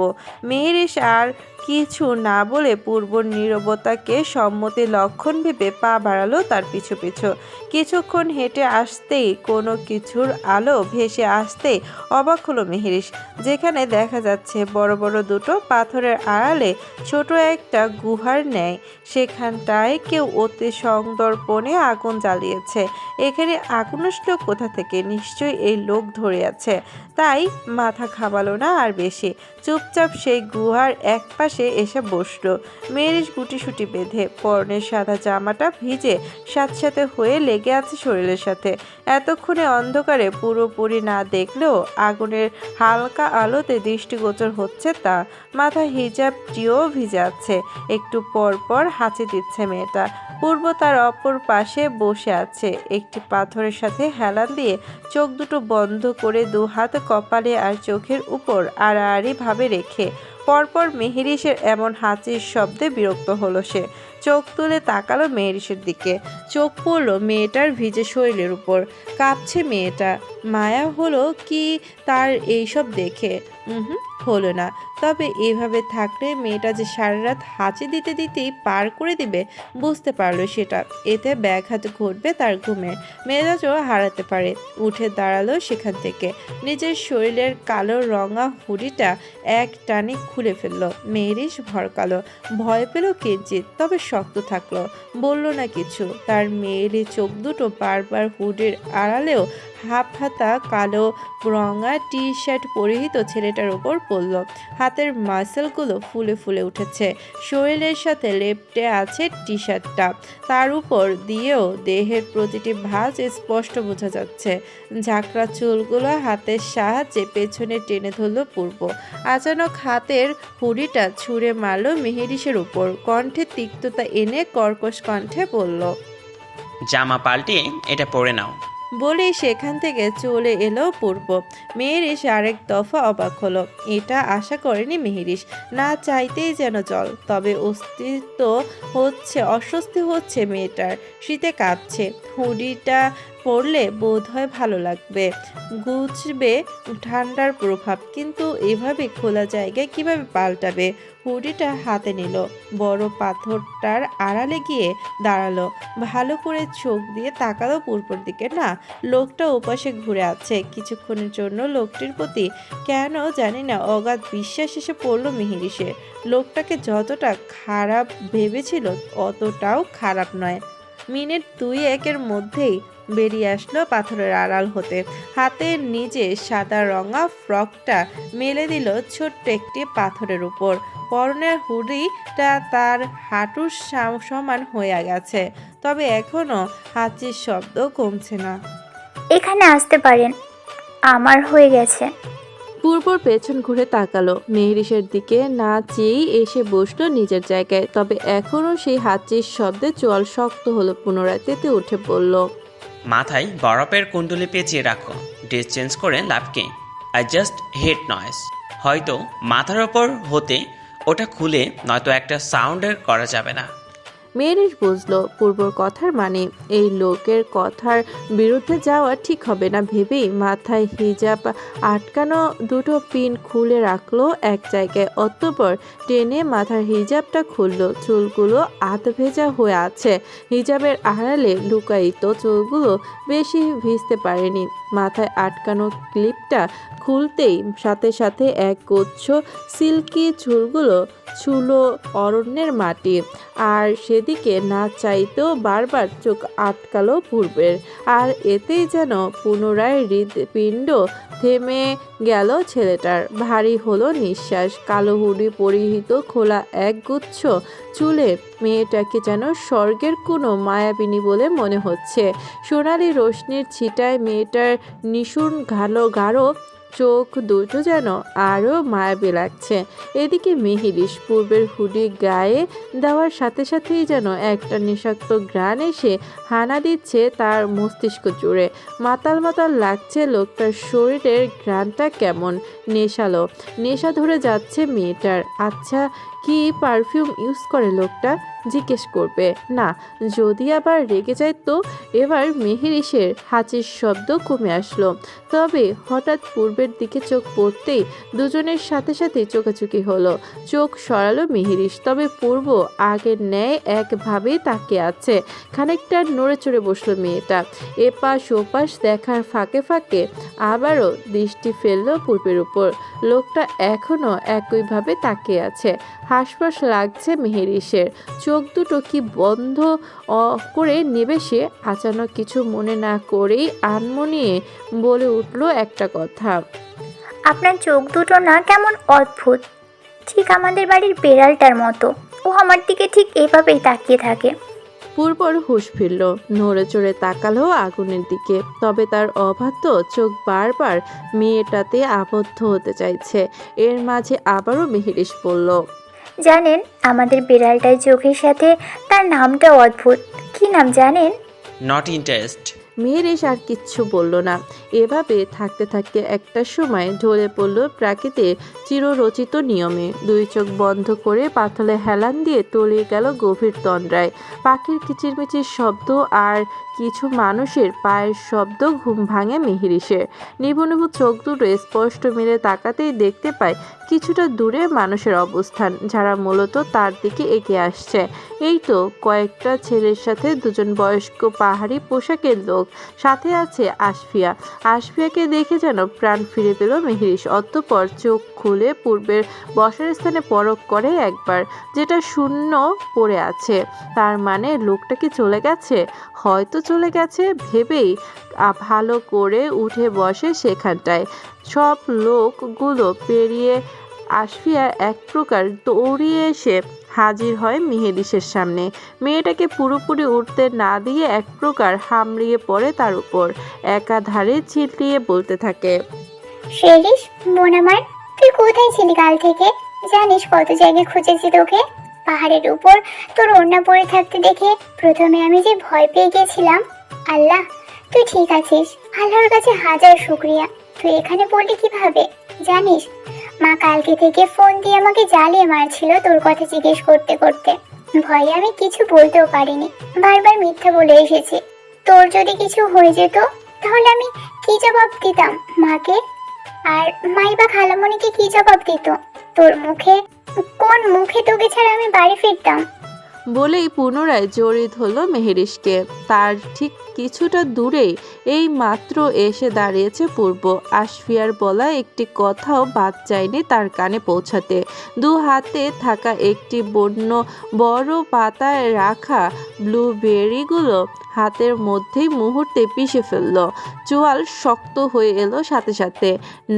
মেহেরিস আর কিছু না বলে পূর্বর নীরবতাকে সম্মতি লক্ষণ ভেবে পা বাড়ালো তার পিছু পিছু। কিছুক্ষণ হেঁটে আসতেই কোনো কিছুর আলো ভেসে আসতেই অবাক হলো মেহেরিস। যেখানে দেখা যাচ্ছে বড় বড় দুটো পাথরের আড়ালে ছোট একটা গুহার ন্যায়। সেখানটায় কেউ অতি সংদর্পণে আগুন জ্বালিয়েছে। এখানে আগুন আসলো কোথা থেকে? নিশ্চয়ই এই লোক ধরে আছে। তাই মাথা ঘামালো না আর বেশি, চুপচাপ সেই গুহার এক পাশে এসে বসলো। মেয়েরিস গুটিসুটি বেঁধে, পরনের সাদা জামাটা ভিজে স্যাঁতস্যাঁতে হয়ে লেগে আছে শরীরের সাথে। এতক্ষণে অন্ধকারে পুরোপুরি না দেখলেও আগুনের হালকা আলোতে দৃষ্টিগোচর হচ্ছে তা। মাথার হিজাবটিও ভিজে আছে। একটু পর পর হাঁচি দিচ্ছে মেয়েটা। পূর্ব তার অপর পাশে বসে আছে, একটি পাথরের সাথে হেলান দিয়ে চোখ দুটো বন্ধ করে দু হাত কপালে আর চোখের উপর আড়াআড়ি ভাবে রেখে। পরপর মেহেরিসের এমন হাঁচির শব্দে বিরক্ত হলো সে। চোখ তুলে তাকালো মেহেরিসের দিকে। চোখ পড়ল মেয়েটার ভিজে শরীরের উপর। কাঁপছে মেয়েটা। মায়া হলো কি তার এইসব দেখে? হলো না। তবে এভাবে থাকলে মেয়েটা যে সারা রাত হাঁচি দিতে দিতেই পার করে দিবে বুঝতে পারলো সেটা। এতে ব্যাঘাত ঘটবে তার ঘুমের, মেজাজও হারাতে পারে। উঠে দাঁড়ালো সেখান থেকে। নিজের শরীরের কালো রঙা হুডিটা এক টানে খুলে ফেললো। মেহেরিস ভরকালো, ভয় পেল কিঞ্চিত, তবে শক্ত থাকলো, বলল না কিছু। তার মেয়েলি চোখ দুটো বারবার হুডির আড়ালেও হাফ হাতা কালো রঙা টি শার্ট পরিহিত ছেলেটার উপর পড়ল। হাতের মাসেলগুলো ফুলে ফুলে উঠেছে, শরীরের সাথে লেপ্টে আছে টি শার্টটা। তার উপর দিয়েও দেহের প্রতিটি ভাঁজ স্পষ্ট বোঝা যাচ্ছে। ঝাঁকড়া চুলগুলো হাতের সাহায্যে পেছনে টেনে ধরল পূর্ব। আচানক হাতের হুডিটা ছুঁড়ে মারল মেহেরিসের উপর। কণ্ঠে তিক্ততা এনে কর্কশ কণ্ঠে বলল, জামা পাল্টিয়ে এটা পরে নাও। বলেই সেখান থেকে চলে এলো পূর্ব। মেহেরিস আরেক দফা অবাক হলো। এটা আশা করেনি মেহেরিস। না চাইতেই যেন জল। তবে অস্বস্তি হচ্ছে মেয়েটার। শীতে কাঁপছে। হুডিটা পরলে বোধহয় ভালো লাগবে, ঘুচবে ঠান্ডার প্রভাব। কিন্তু এভাবে খোলা জায়গায় কিভাবে পাল্টাবে? হুডিটা হাতে নিল, বড় পাথরটার আড়ালে গিয়ে দাঁড়ালো, ভালো করে চোখ দিয়ে তাকালো পূর্বর দিকে। না, লোকটা ওপাশে ঘুরে আছে। কিছুক্ষণের জন্য লোকটির প্রতি কেন জানি না অগাধ বিশ্বাস এসে পড়লো মেহেরিসের। লোকটাকে যতটা খারাপ ভেবেছিল অতটাও খারাপ নয়। মিনিট 2-1 মধ্যেই বেরিয়ে আসলো পাথরের আড়াল হতে। হাতের নিচে সাদা রঙা ফ্রকটা মেলে দিল ছোট্ট একটি পাথরের উপর। পরনের হুডিটা তার হাঁটুর সমান হয়ে গেছে, তবে এখনো হাঁচির শব্দ কমছে না। এখানে আসতে পারেন, আমার হয়ে গেছে। পূর্বর পেছন ঘুরে তাকালো, মেহরিসের দিকে না চেয়েই এসে বসলো নিজের জায়গায়। তবে এখনো সেই হাঁচির শব্দে চোয়াল শক্ত হলো। পুনরায় তেতে উঠে বলল, মাথায় বরফের কুণ্ডলি পেঁচিয়ে রাখো, ড্রেস চেঞ্জ করে লাভ কি? I just hate noise. হয়তো মাথার ওপর হতে ওটা খুলে, নয়তো একটা সাউন্ডের করা যাবে না। মেহরিস বুঝলো পূর্বর কথার মানে। এই লোকের কথার বিরুদ্ধে যাওয়া ঠিক হবে না ভেবেই মাথায় হিজাব আটকানো দুটো পিন খুলে রাখলো এক জায়গায়। অতঃপর টেনে মাথার হিজাবটা খুললো। চুলগুলো আধ ভেজা হয়ে আছে, হিজাবের আড়ালে লুকায়িত চুলগুলো বেশি ভিজতে পারেনি। মাথায় আটকানো ক্লিপটা খুলতেই সাথে সাথে এক গুচ্ছ সিল্কি চুলগুলো ছুলো অরণ্যের মাটি। আর সেদিকে না চাইতেও বারবার চোখ আটকালো পূর্বের। আর এতেই যেন পুনরায় হৃৎপিণ্ড থেমে গেল ছেলেটার। ভারী হলো নিঃশ্বাস। কালো হুডি পরিহিত খোলা এক গুচ্ছ চুলে মেয়েটাকে যেন স্বর্গের কোনো মায়াবিনী বলে মনে হচ্ছে। সোনালি রোশনির ছিটায় মেয়েটার নিশুন গাঢ় চোখ দুটো যেন আরও মায়াবী লাগছে। এদিকে মেহিরিস পূর্বের হুডি গায়ে দেওয়ার সাথে সাথেই যেন একটা নেশাক্ত ঘ্রাণ এসে হানা দিচ্ছে তার মস্তিষ্ক জুড়ে। মাতাল মাতাল লাগছে লোকটার শরীরের ঘ্রাণটা কেমন নেশালো। নেশা ধরে যাচ্ছে মেয়েটার। আচ্ছা, কি পারফিউম ইউজ করে লোকটা? জিজ্ঞেস করবে না, যদি আবার রেগে যায় তো। এবার মেহেরিসের হাঁচির শব্দ কমে আসলো। তবে হঠাৎ পূর্বের দিকে চোখ পড়তেই দুজনের সাথে সাথে চোখাচোখি হলো। চোখ সরালো মেহেরিস, তবে পূর্ব আগের ন্যায় একভাবেই তাকিয়ে আছে। খানিকটা নড়ে চড়ে বসলো মেয়েটা। এপাশ ওপাশ দেখার ফাঁকে ফাঁকে আবারও দৃষ্টি ফেললো পূর্বের উপর। লোকটা এখনো একইভাবে তাকিয়ে আছে। হাসপাস লাগছে মেহেরিসের। চোখ দুটো কি বন্ধ করে নেবে সে। আচানক কিছু মনে না করেই আনমনিয়ে বলে উঠল একটা কথা, আপনার চোখ দুটো না কেমন অদ্ভুত, ঠিক আমাদের বাড়ির বেড়ালটার মতো। ও আমার দিকে ঠিক এভাবেই তাকিয়ে থাকে। পূর্বর হুঁশ ফিরল, নড়ে চড়ে তাকালো আগুনের দিকে। তবে তার অবাধ্য চোখ বারবার মেয়েটাতে আবদ্ধ হতে চাইছে। এর মাঝে আবারও মেহেরিস বলল, জানেন, আমাদের বেড়ালটার চোখের সাথে তার নামটা অদ্ভুত। কি নাম জানেন? Not interest. মেহেরিস আর কিচ্ছু বলল না। এভাবে থাকতে থাকতে একটা সময় ঢলে পড়ল প্রাকৃতিক চিররচিত নিয়মে। দুই চোখ বন্ধ করে পাথলে হেলান দিয়ে তলিয়ে গেল গভীর তন্দ্রায়। পাখির কিচিরমিচির শব্দ আর কিছু মানুষের পায়ের শব্দ ঘুম ভাঙে মেহেরিসের। নিভু নিভু চোখ দুটো স্পষ্ট মিলে তাকাতেই দেখতে পায় কিছুটা দূরে মানুষের অবস্থান, যারা মূলত তার দিকে এগিয়ে আসছে। এই তো কয়েকটা ছেলের সাথে দুজন বয়স্ক পাহাড়ি পোশাকের লোক, সাথে আছে আশফিয়া। আশফিয়াকে দেখে যেন প্রাণ ফিরে পেল মেহেরিস। অতঃপর চোখ খুলে পূর্বের বসার স্থানে পরখ করে একবার, যেটা শূন্য পড়ে আছে। তার মানে লোকটা কি চলে গেছে? হয়তো চলে গেছে ভেবেই ভালো করে উঠে বসে সেখানটায়। সব লোকগুলো পেরিয়ে আশফিয়া এক প্রকার দৌড়িয়ে এসে হাজির হয় মেহেরিসের সামনে। মেয়েটাকে পুরোপুরি উঠতে না দিয়ে এক প্রকার হামড়িয়ে পড়ে তার উপর। একাধারে চিল্লিয়ে বলতে থাকে, শেরিস, বোন আমার, তুই কোথায় ছিলি কাল থেকে? জানিস কত জায়গায় খুঁজেছি তোকে। পাহাড়ের উপর তোর ওড়না পরে থাকতে দেখে প্রথমে আমি যে ভয় পেয়ে গেছিলাম। আল্লাহ, তুই ঠিক আছিস, আল্লাহর কাছে হাজার শুকরিয়া। তুই এখানে পড়লি কিভাবে জানিস? মা কালকে থেকে ফোন দিয়ে আমাকে জ্বালিয়ে মারছিল তোর কথা জিজ্ঞেস করতে করতে। ভয়ে আমি কিছু বলতেও পারিনি, বারবার মিথ্যা বলে এসেছি। তোর যদি কিছু হয়ে যেত তাহলে আমি কি জবাব দিতাম মাকে? আর মাই বা খালামণিকে কি জবাব দিত? তোর মুখে, কোন মুখে তোকে ছাড়া আমি বাড়ি ফিরতাম? বলেই পুনরায় জড়িয়ে ধরল মেহেরিসকে। তার ঠিক কিছুটা দূরেই এই মাত্র এসে দাঁড়িয়েছে পূর্ব। আসফিয়ার বলা একটি কথাও বাদ যায়নি তার কানে পৌঁছাতে। দু হাতে থাকা একটি বড় পাতায় রাখা ব্লুবেরিগুলো হাতের মধ্যেই মুহূর্তে পিষে ফেলল। চোয়াল শক্ত হয়ে এলো সাথে সাথে,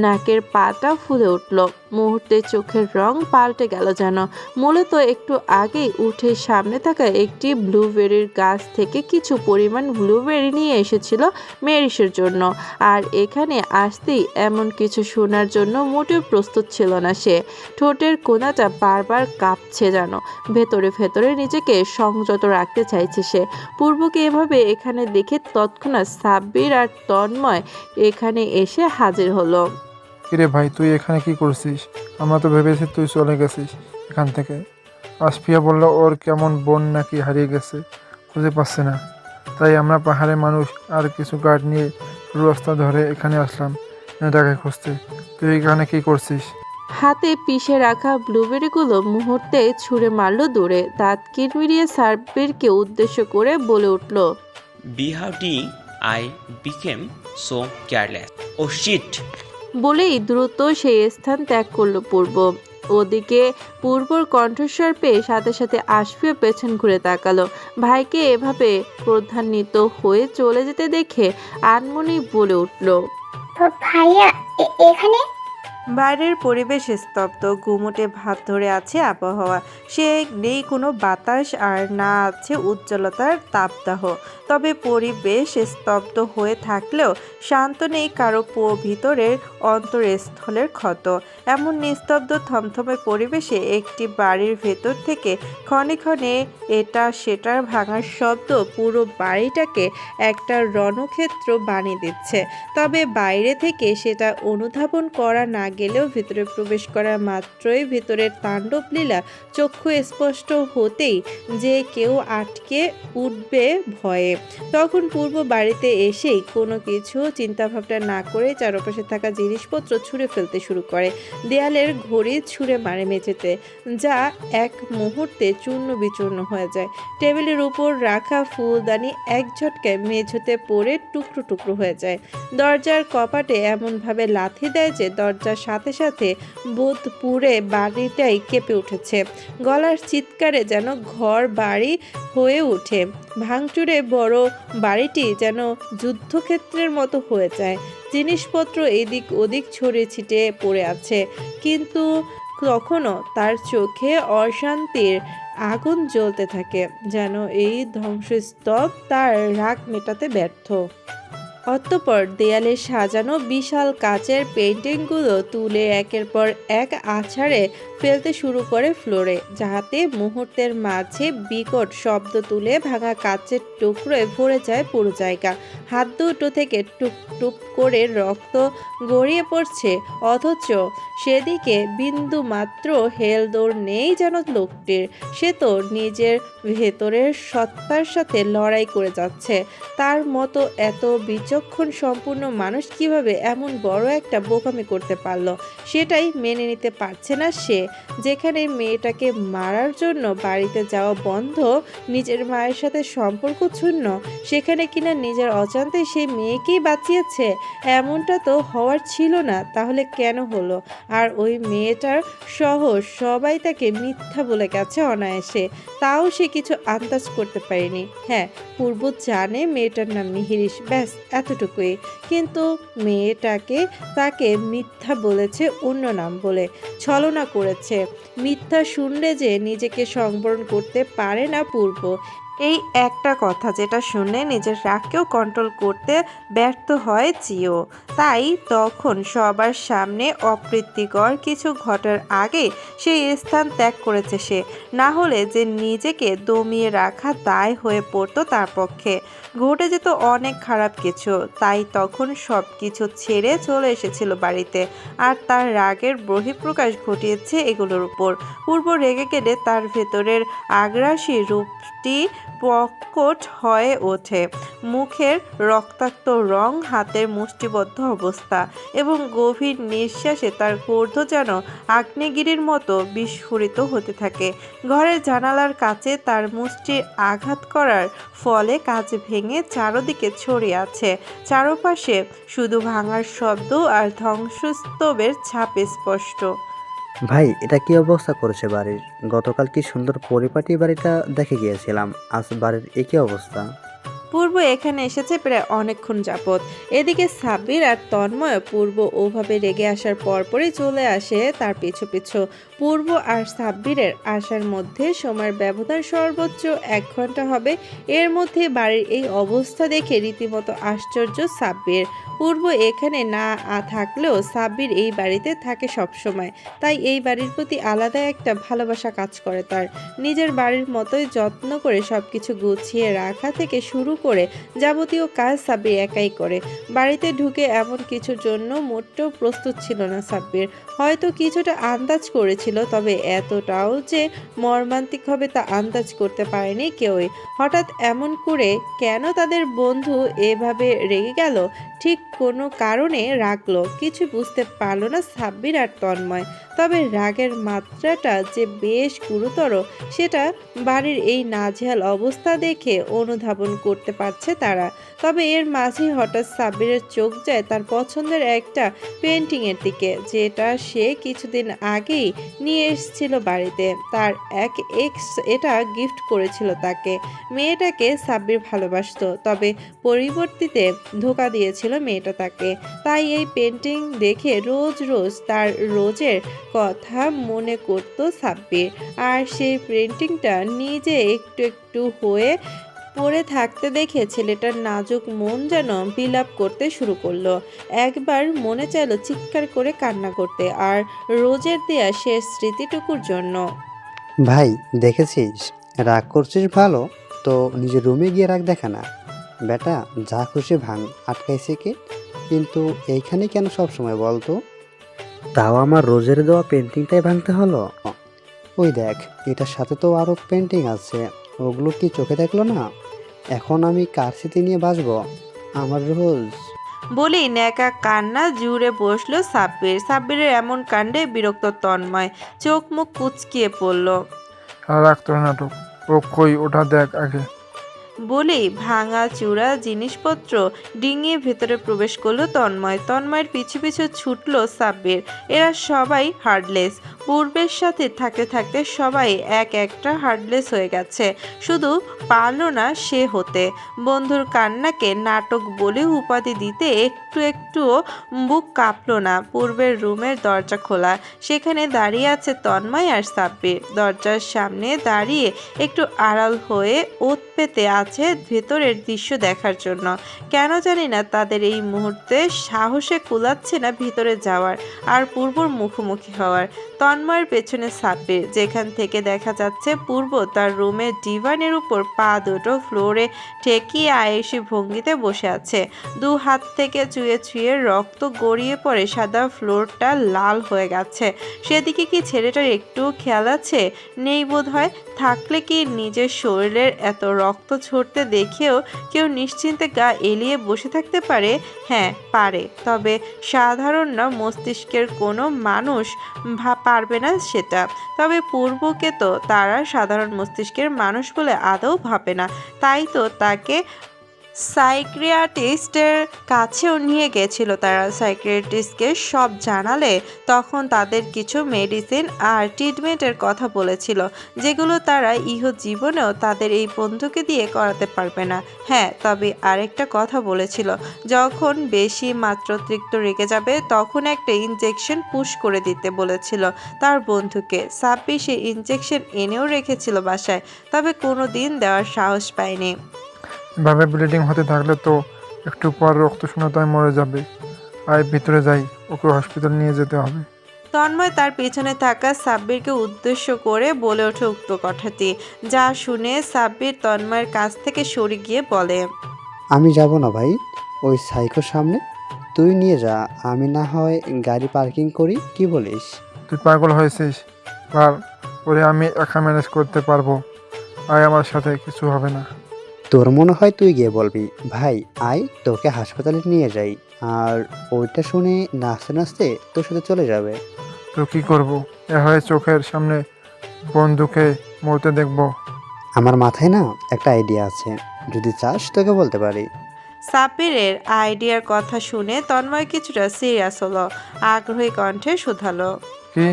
নাকের পাটা ফুলে উঠল। মুহূর্তে চোখের রং পাল্টে গেল যেন। মূলত একটু আগেই উঠে সামনে থাকা একটি ব্লুবেরির গাছ থেকে কিছু পরিমাণ ব্লুবেরি নিয়ে এসেছিল মেরিসের জন্য, আর এখানে আসতেই এমন কিছু শোনার জন্য মোটেও প্রস্তুত ছিল না সে। ঠোঁটের কোণাটা বারবার কাঁপছে যেন, ভেতরে ভেতরে নিজেকে সংযত রাখতে চাইছে সে। পূর্বকে এভাবে এখানে দেখে তৎক্ষণাৎ সাব্বির আর তন্ময় এখানে এসে হাজির হলো। কিরে ভাই, তুই এখানে কি করছিস? আমরা তো ভেবেছি তুই চলে গেছিস এখান থেকে। আসফিয়া বলল ওর কেমন বোন নাকি হারিয়ে গেছে, খুঁজে পাচ্ছে না। তাই আমরা পাহাড়ের মানুষ আর কিছু গার্ড নিয়ে রাস্তা ধরে এখানে আসলাম মেয়েটাকে খুঁজতে। তুই এখানে কি করছিস? হাতে পিষে রাখা ব্লুবেরিগুলো মুহূর্তে ছুঁড়ে মারল দূরে। দাঁত কিরমিরিয়ে সাব্বিরকে উদ্দেশ্য করে বলে উঠল, বিহাউডি I became so careless oh shit. বলেই দ্রুত সেই স্থান ত্যাগ করল পূর্ব। ওদিকে পূর্বর কণ্ঠস্বর পেয়ে সাথে সাথে আসফিয়া পেছন ঘুরে তাকালো। ভাইকে এভাবে ক্রোধান্বিত হয়ে চলে যেতে দেখে আনমনি বলে উঠল, ভাইয়া এখানে? বাইরের পরিবেশ স্তব্ধ, গুমোটে ভাব ধরে আছে আবহাওয়া। সে নেই কোনো বাতাস আর না আছে উজ্জ্বলতার তাপদাহ। তবে পরিবেশ স্তব্ধ হয়ে থাকলেও শান্ত নেই কারো ভিতরের অন্তরস্থলের ক্ষত। এমন নিস্তব্ধ থমথমে পরিবেশে একটি বাড়ির ভেতর থেকে ক্ষণে ক্ষণে এটা সেটার ভাঙার শব্দ পুরো বাড়িটাকে একটা রণক্ষেত্র বানিয়ে দিচ্ছে। তবে বাইরে থেকে সেটা অনুধাবন করা না গেলেও ভিতরে প্রবেশ করা মাত্রই ভিতরের তাণ্ডব লীলা চক্ষু স্পষ্ট হতেই যে কেউ আটকে উঠবে ভয়ে। তখন পূর্ব বাড়িতে এসেই কোনো কিছু চিন্তাভাবনা না করে চারপাশে থাকা জিনিসপত্র ছুঁড়ে ফেলতে শুরু করে। দেয়ালের ঘড়ি ছুঁড়ে মারে মেঝেতে, যা এক মুহূর্তে চূর্ণ বিচূর্ণ হয়ে যায়। টেবিলের উপর রাখা ফুলদানি এক ঝটকায় মেঝেতে পড়ে টুকরো টুকরো হয়ে যায়। দরজার কপাটে এমনভাবে লাথি দেয় যে দরজার সাথে সাথে বোধ পুড়ে বাড়িটাই কেঁপে উঠেছে। গলার চিৎকারে যেন ঘর বাড়ি হয়ে ওঠে। ভাঙচুরে বড় বাড়িটি যেন যুদ্ধক্ষেত্রের মতো হয়ে যায়। জিনিসপত্র এদিক ওদিক ছড়িয়ে ছিটিয়ে পড়ে আছে, কিন্তু তখনও তার চোখে অশান্তির আগুন জ্বলতে থাকে, যেন এই ধ্বংসস্তূপ তার রাগ মেটাতে ব্যর্থ। অতঃপর দেয়ালে সাজানো বিশাল কাচের পেন্টিংগুলো তুলে একের পর এক আছাড়ে ফেলতে শুরু করে ফ্লোরে, যাতে মুহূর্তের মাঝে বিকট শব্দ তুলে ভাঙা কাচের টুকরোয় ভরে যায় পুরো জায়গা। হাত দুটো থেকে টুপ টুপ করে রক্ত গড়িয়ে পড়ছে, অথচ সেদিকে বিন্দু মাত্র হেলদোল নেই যেন লোকটির। সে তো নিজের ভেতরের সত্তার সাথে লড়াই করে যাচ্ছে। তার মতো এত বিচক্ষণ সম্পূর্ণ মানুষ কিভাবে এমন বড় একটা বোকামি করতে পারলো, সেটাই মেনে নিতে পারছে না সে। যেখানে মেয়েটাকে মারার জন্য বাড়িতে যাওয়া বন্ধ, নিজের মায়ের সাথে সম্পর্ক ছুন্ন, সেখানে কিনা নিজের অজান্তে সেই মেয়েকেই বাঁচিয়েছে। এমনটা তো হওয়ার ছিল না, তাহলে কেন হলো? আর ওই মেয়েটার সহ সবাই তাকে মিথ্যা বলে গেছে অনায়াসে, তাও সে কিছু আন্দাজ করতে পারেনি। হ্যাঁ, পূর্ব জানে মেয়েটার নাম মিহিরিস, ব্যাস এতটুকুই। কিন্তু মেয়েটাকে তাকে মিথ্যা বলেছে অন্য নাম বলে, ছলনা করেছে। মিথ্যা শুনলে যে নিজেকে সংবরণ করতে পারে না পূর্ব, এই একটা কথা যেটা শুনে নিজের রাগকেও কন্ট্রোল করতে ব্যর্থ হয় জিও। তাই তখন সবার সামনে অপ্রীতিকর কিছু ঘটার আগে সেই স্থান ত্যাগ করেছে সে, না হলে যে নিজেকে দমিয়ে রাখা দায় হয়ে পড়তো তার পক্ষে। ঘটে যেত অনেক খারাপ কিছু, তাই তখন সব কিছু ছেড়ে চলে এসেছিল বাড়িতে, আর তার রাগের বহিঃপ্রকাশ ঘটিয়েছে এগুলোর উপর। পূর্ব রেগে গেলে তার ভেতরের আগ্রাসী রূপটি প্রকট হয়ে ওঠে। মুখের রক্তাক্ত রং, হাতের মুষ্টিবদ্ধ অবস্থা এবং গভীর নিঃশ্বাসে তার ক্রোধ যেন আগ্নেয়গিরির মতো বিস্ফোরিত হতে থাকে। ঘরের জানালার কাছে তার মুষ্টির আঘাত করার ফলে কাঁচ ভেঙে চারদিকে ছড়িয়ে আছে। চারপাশে শুধু ভাঙার শব্দ আর ধ্বংসস্তূপের ছাপ স্পষ্ট। ভাই, এটা কি অবস্থা করেছে বাড়ির? গতকাল কি সুন্দর পরিপাটি বাড়িটা দেখে গিয়েছিলাম, আজ বাড়ির একই অবস্থা। পূর্ব এখানে এসেছে প্রায় অনেকক্ষণ যাবৎ। এদিকে সাব্বির আর তন্ময় পূর্ব ওভাবে রেগে আসার পরপরই চলে আসে তার পিছু পিছু। পূর্ব আর সাব্বিরের আসার মধ্যে সময়ের ব্যবধান সর্বোচ্চ 1 ঘন্টা হবে। এর মধ্যে বাড়ির এই অবস্থা দেখে রীতিমতো আশ্চর্য সাব্বির। পূর্ব এখানে না থাকলেও সাব্বির এই বাড়িতে থাকে সবসময়, তাই এই বাড়ির প্রতি আলাদা একটা ভালোবাসা কাজ করে তার। নিজের বাড়ির মতোই যত্ন করে সবকিছু গুছিয়ে রাখা থেকে শুরু করে যাবতীয় কাজ সাব্বির একাই করে। বাড়িতে ঢুকে এমন কিছুর জন্য মোটেও প্রস্তুত ছিল না সাব্বির। হয়তো কিছুটা আন্দাজ করেছিল, তবে এতটাও যে মর্মান্তিক হবে তা আন্দাজ করতে পারেনি কেউই। হঠাৎ এমন করে কেন তাদের বন্ধু এভাবে রেগে গেল, ঠিক কোনো কারণে রাগলো, কিছু বুঝতে পারল না সাব্বির আর তন্ময়। তবে রাগের মাত্রাটা যে বেশ গুরুতর সেটা বাড়ির এই নাজেহাল অবস্থা দেখে অনুধাবন করতে পারছে তারা। তবে এর মাঝেই হঠাৎ সাব্বিরের চোখ যায় তার পছন্দের একটা পেন্টিংয়ের দিকে, যেটা সে কিছুদিন আগেই নিয়ে এসেছিল বাড়িতে। তার এক এক্স এটা গিফট করেছিল তাকে। মেয়েটাকে সাব্বির ভালোবাসতো, তবে পরিবর্তিতে ধোঁকা দিয়েছিল মেয়েটা তাকে। তাই এই পেন্টিং দেখে রোজ রোজ তার রোজের কথা মনে করত সাব্বির। আর সেই পেন্টিংটা নিজে একটু একটু হয়ে পড়ে থাকতে দেখে ছেলেটার নাজুক মন যেন বিলাপ করতে শুরু করলো। একবার মনে চাইলো চিৎকার করে কান্না করতে, আর রোজের দেয়া শেষ স্মৃতিটুকুর জন্য। ভাই, দেখেছিস? রাগ করছিস ভালো, তো নিজের রুমে গিয়ে রাগ দেখা না। বেটা, যা খুশি ভাঙ, আটকাইছে কে? কিন্তু এইখানে কেন সব সময় বলতো? তাও আমার রোজের দেওয়া পেন্টিংটাই ভাঙতে হলো। ওই দেখ, এটার সাথে তো আরো পেন্টিং আছে, ওগুলো কি চোখে দেখলো না? এখন আমি কার স্মৃতি নিয়ে বাঁচবো? আমার রোজ। বলেই ন্যাকা কান্না জুড়ে বসলো সাব্বির। সাব্বিরের এমন কাণ্ডে বিরক্ত তন্ময়, চোখ মুখ কুচকিয়ে পড়ল। আর রাখতো নাটক, ও কই ওটা দেখ আগে। বলেই ভাঙা চূড়া জিনিসপত্র ডিঙিয়ে ভেতরে প্রবেশ করলো তন্ময়। তন্ময়ের পিছু পিছু ছুটলো সাব্বির। এরা সবাই হার্ডলেস। পূর্বের সাথে থাকতে থাকতে সবাই এক একটা হার্ডলেস হয়ে গেছে, শুধু পারল না সে হতে। বন্ধুর কান্নাকে নাটক বলে উপাধি দিতে একটু একটুও বুক কাঁপলো না। পূর্বের রুমের দরজা খোলা, সেখানে দাঁড়িয়ে আছে তন্ময় আর সাব্বির। দরজার সামনে দাঁড়িয়ে একটু আড়াল হয়ে ওত পেতে আছে ভেতরের দৃশ্য দেখার জন্য। কেন জানি না তাদের এই মুহূর্তে সাহসে কুলাচ্ছে না ভিতরে যাওয়ার আর পূর্বর মুখোমুখি হওয়ার। তন্ময়ের পেছনে সাব্বির, যেখান থেকে দেখা যাচ্ছে পূর্ব তার রুমের ডিভানের উপর পা দুটো ফ্লোরে ঠেকিয়ে আয়েসি ভঙ্গিতে বসে আছে। 2 হাত থেকে চুয়ে চুয়ে রক্ত গড়িয়ে পড়ে সাদা ফ্লোরটা লাল হয়ে গেছে। সেদিকে কি ছেলেটার একটু খেয়াল আছে? নেই বোধ হয়। থাকলে কি নিজের শরীরের এত রক্ত ঝরতে দেখেও কেউ নিশ্চিন্তে গা এলিয়ে বসে থাকতে পারে? হ্যাঁ পারে, তবে সাধারণ না, মস্তিষ্কের কোনো মানুষ পারবে না সেটা। তবে পূর্বকে তো তারা সাধারণ মস্তিষ্কের মানুষ বলে আদৌ ভাবে না, তাই তো তাকে সাইকিয়াট্রিস্টের কাছেও নিয়ে গেছিল তারা। সাইকিয়াট্রিস্টকে সব জানালে তখন তাদের কিছু মেডিসিন আর ট্রিটমেন্টের কথা বলেছিল, যেগুলো তারা জীবনেও তাদের এই বন্ধুকে দিয়ে করাতে পারবে না। হ্যাঁ, তবে আরেকটা কথা বলেছিল, যখন বেশি মাত্রাতিরিক্ত রেগে যাবে তখন একটা ইনজেকশন পুশ করে দিতে বলেছিল তার বন্ধুকে। সাব্বির সেই ইনজেকশন এনেও রেখেছিল বাসায়, তবে কোনো দিন দেওয়ার সাহস পায়নি। এভাবে ব্লিডিং হতে থাকলে তো একটু পর রক্ত শূন্যতায় মরে যাবে। আয় ভিতরে যাই, ওকে হসপিটাল নিয়ে যেতে হবে। তন্ময় তার পেছনে থাকা সাব্বিরকে উদ্দেশ্য করে বলে ওঠে উক্ত কথাটি। যা শুনে সাব্বির তন্ময়ের কাছ থেকে সরে গিয়ে বলে, আমি যাব না ভাই, ওই সাইকোর সামনে। তুই নিয়ে যা, আমি না হয় গাড়ি পার্কিং করি, কি বলিস? তুই পাগল হয়েছিস? আর ওরে আমি একা ম্যানেজ করতে পারবো। আয় আমার সাথে, কিছু হবে না। তোর মনে হয় তুই গিয়ে বলবি, ভাই আয় তোকে হাসপাতালে নিয়ে যাই, আর ওইটা শুনে নাচতে নাচতে তোর সাথে চলে যাবে। তো কি করব? এভাবে চোখের সামনে বন্ধুকে মরতে দেখবো? আমার মাথায় না একটা আইডিয়া আছে, যদি চাস তোকে বলতে পারি। সাব্বিরের আইডিয়ার কথা শুনে তন্ময় কিছুটা সিরিয়াস হলো, আগ্রহী কণ্ঠে শুধালো। কি?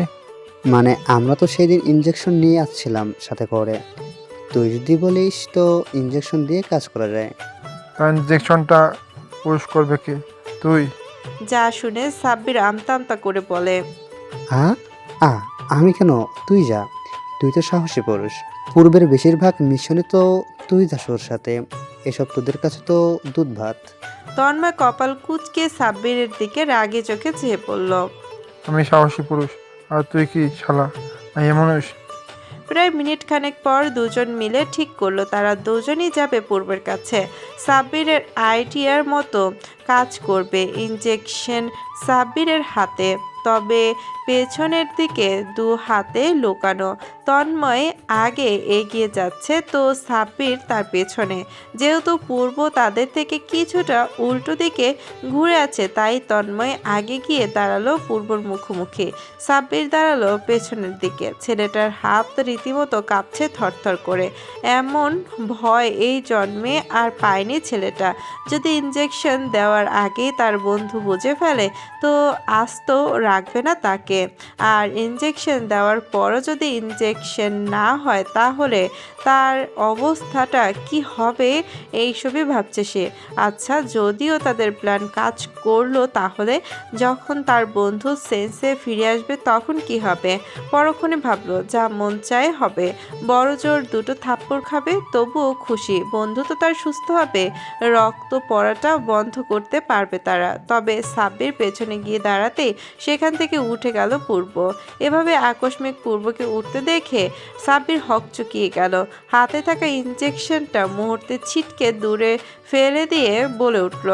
মানে আমরা তো সেদিন ইঞ্জেকশন নিয়ে আসছিলাম সাথে করে, তুই যদি বলিস তো ইঞ্জেকশন দিয়ে কাজ করা যায়। তার ইঞ্জেকশনটা পুশ করবে কি? তুই? যা শুনে সাব্বির আমতা আমতা করে বলে। হ্যাঁ, আমি কেন, তুই যা, তুই তো সাহসী পুরুষ, পূর্বের বেশিরভাগ মিশনে তো তুই যাস ওর সাথে, এসব তোদের কাছে তো দুধ ভাত। তন্ময় কপাল কুঁচকে সাব্বিরের দিকে রাগে চোখে চেয়ে পড়ল। আমি সাহসী পুরুষ, আর তুই কি শালা মাইয়া মানুষ? প্রায় মিনিট খানেক পর দুজন মিলে ঠিক করলো তারা দুজনই যাবে পূর্বের কাছে। সাব্বিরের আইডিয়ার মতো কাজ করবে। ইঞ্জেকশন সাব্বিরের হাতে, তবে পেছনের দিকে দু হাতে লুকানো। তন্ময় আগে এগিয়ে যাচ্ছে তো সাব্বির তার পেছনে। যেহেতু পূর্ব তাদের থেকে কিছুটা উল্টো দিকে ঘুরে আছে, তাই তন্ময় আগে গিয়ে দাঁড়ালো পূর্বর মুখোমুখি। সাব্বির দাঁড়ালো পেছনের দিকে। ছেলেটার হাত রীতিমতো কাঁপছে থরথর করে। এমন ভয় এই জন্মে আর পায়নি ছেলেটা। যদি ইঞ্জেকশন দেওয়ার আগেই তার বন্ধু বুঝে ফেলে তো আস্ত রাখবে না তাকে। আর ইঞ্জেকশন দেওয়ার পরও যদি ইঞ্জেকশন না হয় তাহলে তার অবস্থাটা কি হবে এইসবই ভাবছে সে। আচ্ছা, যদিও তাদের প্ল্যান কাজ করলো, তাহলে যখন তার বন্ধু সেন্সে ফিরে আসবে তখন কি হবে? পরক্ষণে ভাবলো যা মন চায় হবে। বড় জোর দুটো থাপ্পড় খাবে, তবুও খুশি। বন্ধু তো তার সুস্থ হবে, রক্ত পড়াটা বন্ধ করতে পারবে তারা। তবে সাব্বির পেছনে গিয়ে দাঁড়াতেই সেখান থেকে উঠে গেল পূর্ব। এভাবে আকস্মিক পূর্বকে উঠতে দেখে সাব্বির হকচকিয়ে গেল। হাতে থাকা ইঞ্জেকশনটা মুহূর্তে ছিটকে দূরে ফেলে দিয়ে বলে উঠল।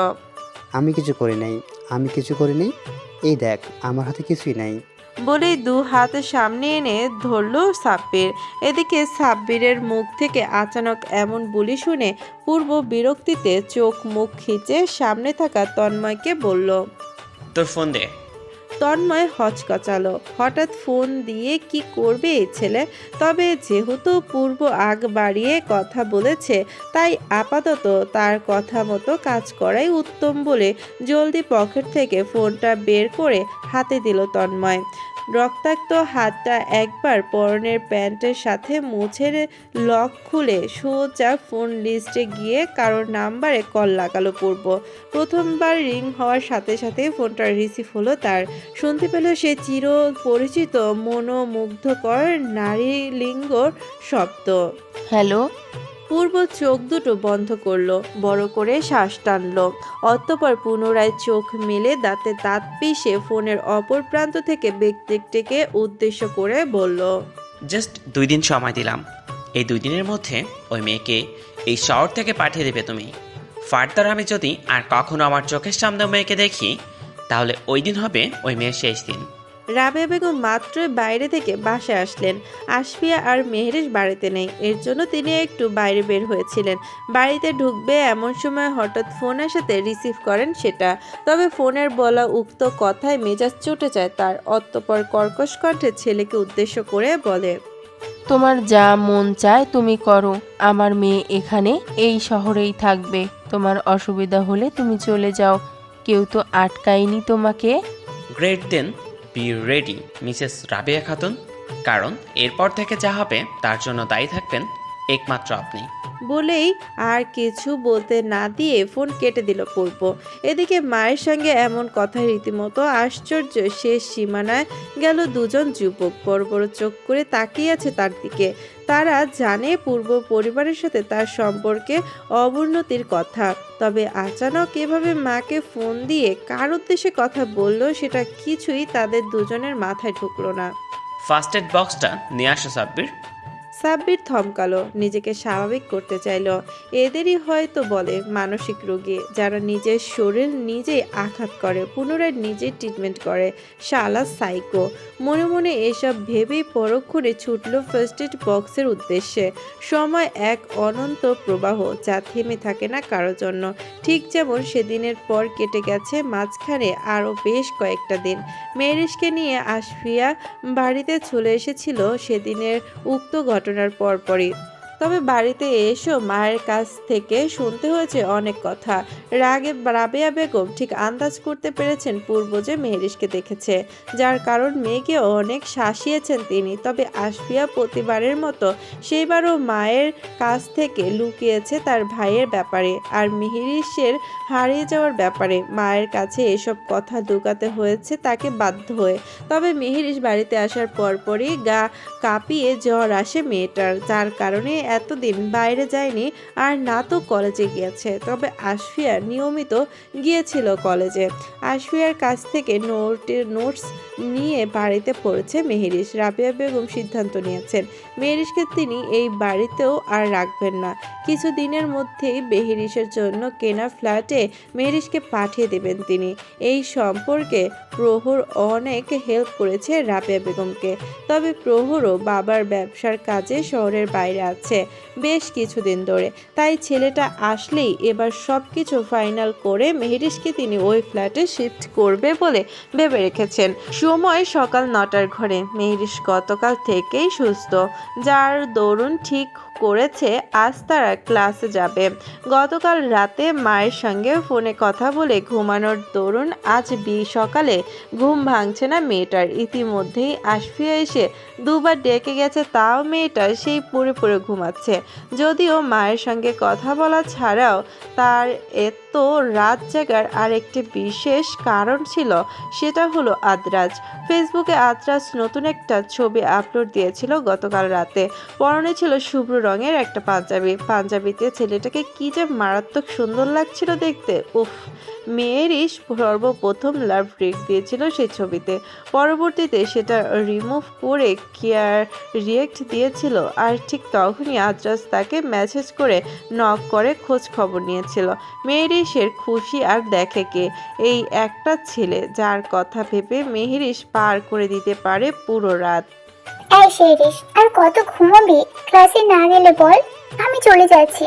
আমি কিছু করি নাই, আমি কিছু করি নাই, এই দেখ আমার হাতে কিছুই নাই। বলেই দু হাত সামনে এনে ধরল সাব্বির। এদিকে সাব্বিরের মুখ থেকে আচানক এমন বুলি শুনে পূর্ব বিরক্তিতে চোখ মুখ খিচে সামনে থাকা তন্ময়কে বলল। তোর ফোন দে। তন্ময় হচকচালো। হঠাৎ ফোন দিয়ে কি করবে এই ছেলে? তবে যেহেতু পূর্ব আগ বাড়িয়ে কথা বলেছে, তাই আপাতত তার কথা মতো কাজ করাই উত্তম বলে জলদি পকেট থেকে ফোনটা বের করে হাতে দিল তন্ময়। রক্তাক্ত হাতটা একবার পরনের প্যান্টের সাথে মুছে লক খুলে সোজা ফোন লিস্টে গিয়ে কারোর নাম্বারে কল লাগালো পূর্ব। প্রথমবার রিং হওয়ার সাথে সাথে ফোনটা রিসিভ হলো তার। শুনতে পেল সে চির পরিচিত মনোমুগ্ধকর নারীলিঙ্গর শব্দ। হ্যালো। পূর্ব চোখ দুটো বন্ধ করলো, বড় করে শ্বাস টানলো। অতঃপর পুনরায় চোখ মেলে দাঁতে দাঁত পিষে ফোনের অপর প্রান্ত থেকে ব্যক্তিটিকে উদ্দেশ্য করে বলল। জাস্ট 2 দিন সময় দিলাম, এই 2 দিনের মধ্যে ওই মেয়েকে এই শহর থেকে পাঠিয়ে দেবে তুমি। ফার্দার আমি যদি আর কখনো আমার চোখের সামনে মেয়েকে দেখি, তাহলে ওই দিন হবে ওই মেয়ের শেষ দিন। রাবেয়া বেগম মাত্রই বাইরে থেকে বাসায় আসলেন। আসফিয়া আর মেহরেশ বাড়িতে নেই, এর জন্য তিনি একটু বাইরে বের হয়েছিলেন। বাড়িতে ঢুকবে এমন সময় হঠাৎ ফোন আসাতে রিসিভ করেন সেটা। তবে ফোনের বলা উক্ত কথায় মেজাজ চটে যায় তার। অতঃপর কর্কশ কণ্ঠে ছেলেকে উদ্দেশ্য করে বলে। তোমার যা মন চায় তুমি করো, আমার মেয়ে এখানে এই শহরেই থাকবে। তোমার অসুবিধা হলে তুমি চলে যাও, কেউ তো আটকায়নি তোমাকে। Great then, be ready Mrs Rabeya Khatun, কারণ এরপর থেকে যা হবে তার জন্য দায়ী থাকবেন একমাত্র আপনি। বলেই আর কিছু বলতে না দিয়ে ফোন কেটে দিল পূর্ব। এদিকে মায়ের সঙ্গে এমন কথায় রীতিমতো আশ্চর্য শেষ সীমানায় গেল দুজন যুবক। বড় বড় চোখ করে তাকিয়ে আছে তার দিকে। তারা জানে পূর্ব পরিবারের সাথে তার সম্পর্কে অবনতির কথা, তবে আচানক এভাবে মাকে ফোন দিয়ে কার উদ্দেশ্যে কথা বলল সেটা কিছুই তাদের দুজনের মাথায় ঢুকলো না। ফার্স্ট এড বক্সটা নিয়ে আসো সাব্বির। সাব্বির থমকালো, নিজেকে স্বাভাবিক করতে চাইলো। এদেরই হয়তো বলে মানসিক রোগী, যারা নিজের শরীর নিজেই আঘাত করে, পুনরায় নিজেই ট্রিটমেন্ট করে। শালা সাইকো। মনে মনে এসব ভেবেই পরক্ষণে ছুটল ফার্স্ট এড বক্সের উদ্দেশ্যে। সময় এক অনন্ত প্রবাহ, যা থেমে থাকে না কারো জন্য। ঠিক যেমন সেদিনের পর কেটে গেছে মাঝখানে আরও বেশ কয়েকটা দিন। মেহরিশকে নিয়ে আশফিয়া বাড়িতে চলে এসেছিল সেদিনের উক্ত ঘটনার পরপরই। তবে বাড়িতে এসেও মায়ের কাছ থেকে শুনতে হয়েছে অনেক কথা। রাবেয়া বেগম ঠিক আন্দাজ করতে পেরেছেন পূর্ব যে মেহরিশকে দেখেছে, যার কারণ মেয়েকে অনেক শাসিয়েছেন তিনি। তবে আশফিয়া প্রতিবারের মতো সেইবারও মায়ের কাছ থেকে লুকিয়েছে তার ভাইয়ের ব্যাপারে আর মেহরিশের হারিয়ে যাওয়ার ব্যাপারে। মায়ের কাছে এসব কথা লুকাতে হয়েছে তাকে বাধ্য হয়ে। তবে মেহরিশ বাড়িতে আসার পরপরই গা কাঁপিয়ে জ্বর আসে মেয়েটার, যার কারণে এতদিন বাইরে যায়নি আর না তো কলেজে গিয়েছে। তবে আশফিয়া নিয়মিত গিয়েছিল কলেজে। আশফিয়ার কাছ থেকে নোটস নিয়ে বাড়িতে পড়েছে মেহরিশ। রাবেয়া বেগম সিদ্ধান্ত নিয়েছেন মেহরিশকে তিনি এই বাড়িতেও আর রাখবেন না। কিছু দিনের মধ্যেই মেহরিশের জন্য কেনা ফ্ল্যাটে মেহরিশকে পাঠিয়ে দেবেন তিনি। এই সম্পর্কে প্রহর অনেক হেল্প করেছে রাবেয়া বেগমকে। তবে প্রহরও বাবার ব্যবসার কাজে শহরের বাইরে আছে বেশ কিছুদিন ধরে। তাই ছেলেটা আসলেই এবার সব কিছু ফাইনাল করে মেহরিশকে তিনি ওই ফ্ল্যাটে শিফট করবে বলে ভেবে রেখেছেন। সময় সকাল 9টার ঘরে। মেহরিশ গতকাল থেকেই সুস্থ, যার দরুন ঠিক করেছে আজ তারা ক্লাসে যাবে। গতকাল রাতে মায়ের সঙ্গে ফোনে কথা বলে ঘুমানোর দরুন আজ সকালে ঘুম ভাঙছে না মেয়েটার। ইতিমধ্যেই আশফিয়া এসে দুবার ডেকে গেছে, তাও মেয়েটা সেই পড়ে পড়ে ঘুমাচ্ছে। যদিও মায়ের সঙ্গে কথা বলা ছাড়াও তার এত রাত জাগার আরেকটি বিশেষ কারণ ছিল, সেটা হলো আদ্রাজ। ফেসবুকে আদ্রাজ নতুন একটা ছবি আপলোড দিয়েছিল গতকাল রাতে। পরনে ছিল শুভ্র রঙের একটা পাঞ্জাবিতে ছেলেটাকে কি যে মারাত্মক সুন্দর লাগছিল দেখতে। উফ, মেয়েরিশ সর্বপ্রথম লাভ রিক দিয়েছিল সেই ছবিতে, পরবর্তীতে সেটা রিমুভ করে কেয়ার রিয়েক্ট দিয়েছিল। আর ঠিক তখনই আদ্রাজ তাকে মেসেজ করে নক করে খোঁজ খবর নিয়েছিল। মেহরিশের খুশি আর দেখে কে, এই একটা ছেলে যার কথা ভেবে মেহরিশ পার করে দিতে পারে পুরো রাত। এই শেরিস, আর কত ঘুমাবি? ক্লাসে না গেলে বল, আমি চলে যাচ্ছি।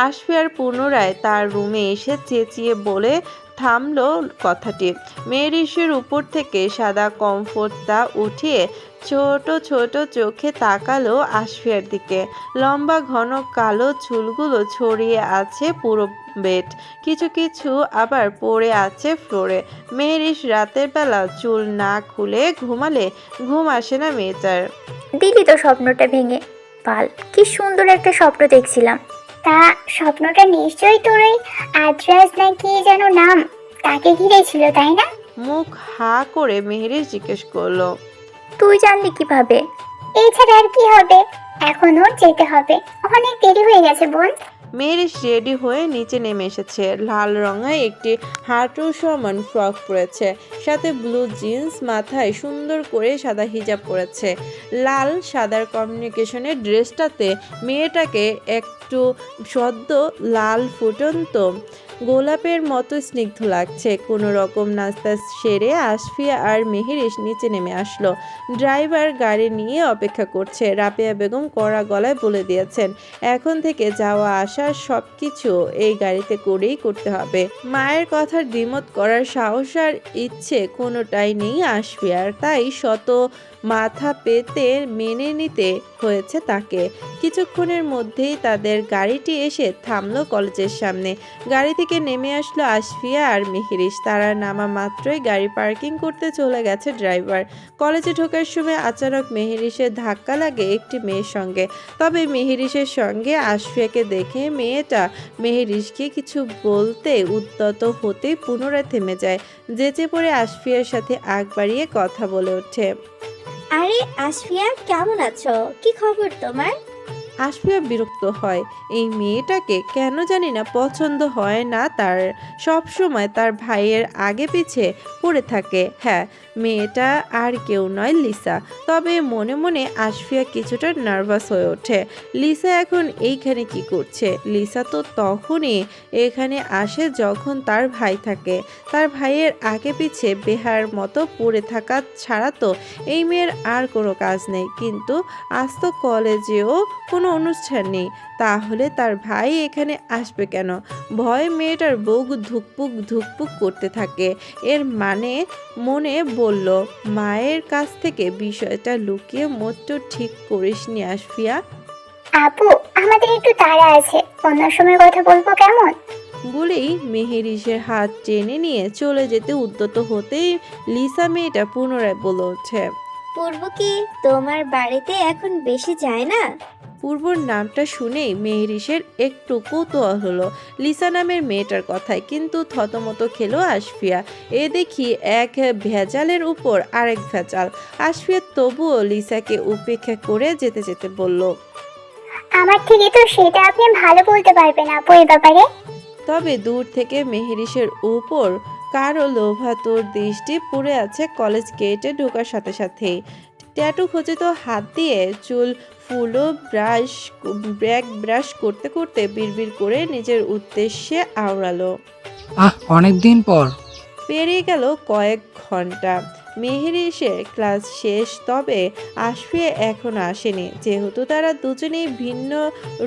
আশফিয়ার পুনরায় তার রুমে এসে চেঁচিয়ে বলে থামলো কথাটি। মেহরিশের উপর থেকে সাদা কমফোর্টটা উঠিয়ে ছোট ছোট চোখে তাকালো আশফিয়ার দিকে। লম্বা ঘন কালো চুলগুলো ছড়িয়ে আছে পুরো বেড, কিছু কিছু আবার পড়ে আছে ফ্লোরে। মেহরিশ রাতের বেলা চুল না খুলে ঘুমালে ঘুম আসে না মেয়েটার। দিলি তো স্বপ্নটা ভেঙে। পাল, কি সুন্দর একটা স্বপ্ন দেখছিলাম। তা স্বপ্নটা নিশ্চয়ই তোর ওই আদ্রাজ না কি যেন নাম, তাকে ঘিরে ছিল, তাই না? মুখ হা করে মেহরিশ জিজ্ঞেস করলো। তুই জানলি কিভাবে? এছাড়া আর কি হবে, এখন ওর যেতে হবে, অনেক দেরি হয়ে গেছে বোন। মেহরিশ রেডি হয়ে নিচে নেমে এসেছে। লাল রঙের একটি হাঁটু সমান ফ্রক পরেছে, সাথে ব্লু জিন্স, মাথায় সুন্দর করে সাদা হিজাব পরেছে। লাল সাদার কমিউনিকেশনের ড্রেসটাতে মেয়েটাকে একটু সদ্য লাল ফুটন্ত গোলাপের মতো স্নিগ্ধ লাগছে। কোনো রকম নাস্তা সেরে আশফিয়া আর মেহরিশ নিচে নেমে আসলো। ড্রাইভার গাড়ি নিয়ে অপেক্ষা করছে। রাবেয়া বেগম কড়া গলায় বলে দিয়েছেন এখন থেকে যাওয়া আসা সব কিছু এই গাড়িতে করেই করতে হবে। মায়ের কথার দ্বিমত করার সাহস আর ইচ্ছে কোনোটাই নেই আশফিয়ার, তাই শত মাথা পেতে মেনে নিতে হয়েছে তাকে। কিছুক্ষণের মধ্যেই তাদের গাড়িটি এসে থামলো কলেজের সামনে। গাড়ি থেকে নেমে আসলো আশফিয়া আর মেহরিশ। তারা নামা মাত্রই গাড়ি পার্কিং করতে চলে গেছে ড্রাইভার। কলেজে ঢোকার সময় আচানক মেহরিশের ধাক্কা লাগে একটি মেয়ের সঙ্গে। তবে মেহরিশের সঙ্গে আশফিয়াকে দেখে মেয়েটা মেহরিশকে কিছু বলতে উদ্যত হতেই পুনরায় থেমে যায়। যেচে পড়ে আশফিয়ার সাথে আগ বাড়িয়ে কথা বলে ওঠে। আরে আশফিয়া, কেমন আছো? কি খবর তোমার? আশফিয়া বিরক্ত হয়। এই মেয়েটাকে কেন জানি না পছন্দ হয় না তার। সব সময় তার ভাইয়ের আগে পিছে পড়ে থাকে। হ্যাঁ, মেয়েটা আর কেউ নয়, লিসা। তবে মনে মনে আশফিয়া কিছুটা নার্ভাস হয়ে ওঠে। লিসা এখন এইখানে কি করছে? লিসা তো তখনই এখানে আসে যখন তার ভাই থাকে। তার ভাইয়ের আগে পিছে বেহার মতো পড়ে থাকা ছাড়া তো এই মেয়ের আর কোনো কাজ নেই। কিন্তু আজ তো কলেজেও কোনো অনুষ্ঠান নেই, তাহলে তার ভাই এখানে আসবে কেন? ভয়ে মেয়েটার বুক ধুকপুক ধুকপুক করতে থাকে। এর মানে মনে বলল, মায়ের কাছ থেকে বিষয়টা লুকিয়ে মোটেও ঠিক করিসনি আশফিয়া। আপু, আমাদের একটু তাড়া আছে, অন্য সময় কথা বলবো কেমন? বলেই মেহেরিসের হাত টেনে নিয়ে চলে যেতে উদ্যত হতেই লিসা মেয়েটা পুনরায় বলে ওঠে। পূর্ব কি তোমার বাড়িতে এখন বেশি যায় না? পূর্বর নামটা শুনেই মেহেরিসের একটু কৌতূহল হলো লিসা নামের মেয়েটার কথায়, কিন্তু থতমত খেলো আশফিয়া। এ দেখি এক ভেজালের উপর আরেক ভেজাল। আশফিয়া তবুও লিসাকে উপেক্ষা করে যেতে যেতে বলল, আমার থেকে তো সেটা আপনি ভালো বলতে পারবেন আপু এই ব্যাপারে। তবে দূর থেকে মেহেরিসের উপর কারো লোভাতুর দৃষ্টি পড়ে আছে কলেজ গেটে ঢোকার সাথে সাথেই। ট্যাটু খচিত হাত দিয়ে চুল ফুলো ব্রাশ করতে করতে বিড়বিড় করে নিজের উদ্দেশ্যে আওড়ালো। অনেক দিন পর। পেরিয়ে গেল কয়েক ঘন্টা। মেহেরিসের ক্লাস শেষ, তবে আশফিয়া এখনো আসেনি। যেহেতু তারা দুজনেই ভিন্ন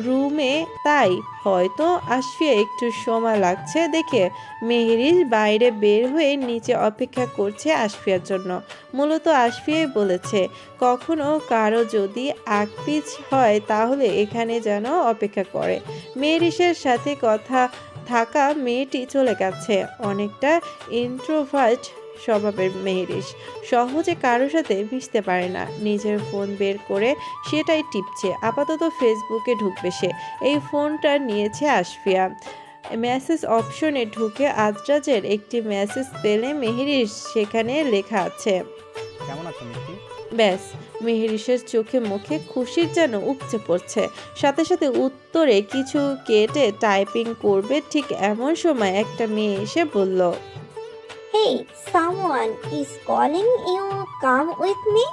রুমে, তাই হয়তো আশফিয়া একটু সময় লাগছে দেখে মেহেরিস বাইরে বের হয়ে নিচে অপেক্ষা করছে আশফিয়ার জন্য। মূলত আশফিয়াই বলেছে, কখনো কারো যদি আকপিচ হয় তাহলে এখানে যেন অপেক্ষা করে। মেহেরিসের সাথে কথা থাকা মেয়েটি চলে গেছে। অনেকটা ইন্ট্রোভার্ট স্বভাবের মেহেরিস, সহজে কারোর সাথে মিশতে পারে না। নিজের ফোন বের করে সেটাই টিপছে। আপাতত ফেসবুকে ঢুকবে সে। এই ফোনটা নিয়েছে আশফিয়া। মেসেজ অপশনে ঢুকে আদ্রাজের একটি মেসেজ পেলে মেহেরিস সেখানে লেখা আছে, কেমন আছো মিষ্টি? ব্যাস, মেহেরিসের চোখে মুখে খুশির যেন উপচে পড়ছে। সাথে সাথে উত্তরে কিছু কেটে টাইপিং করবে, ঠিক এমন সময় একটা মেয়ে এসে বলল, Hey, someone is calling you. Come with me.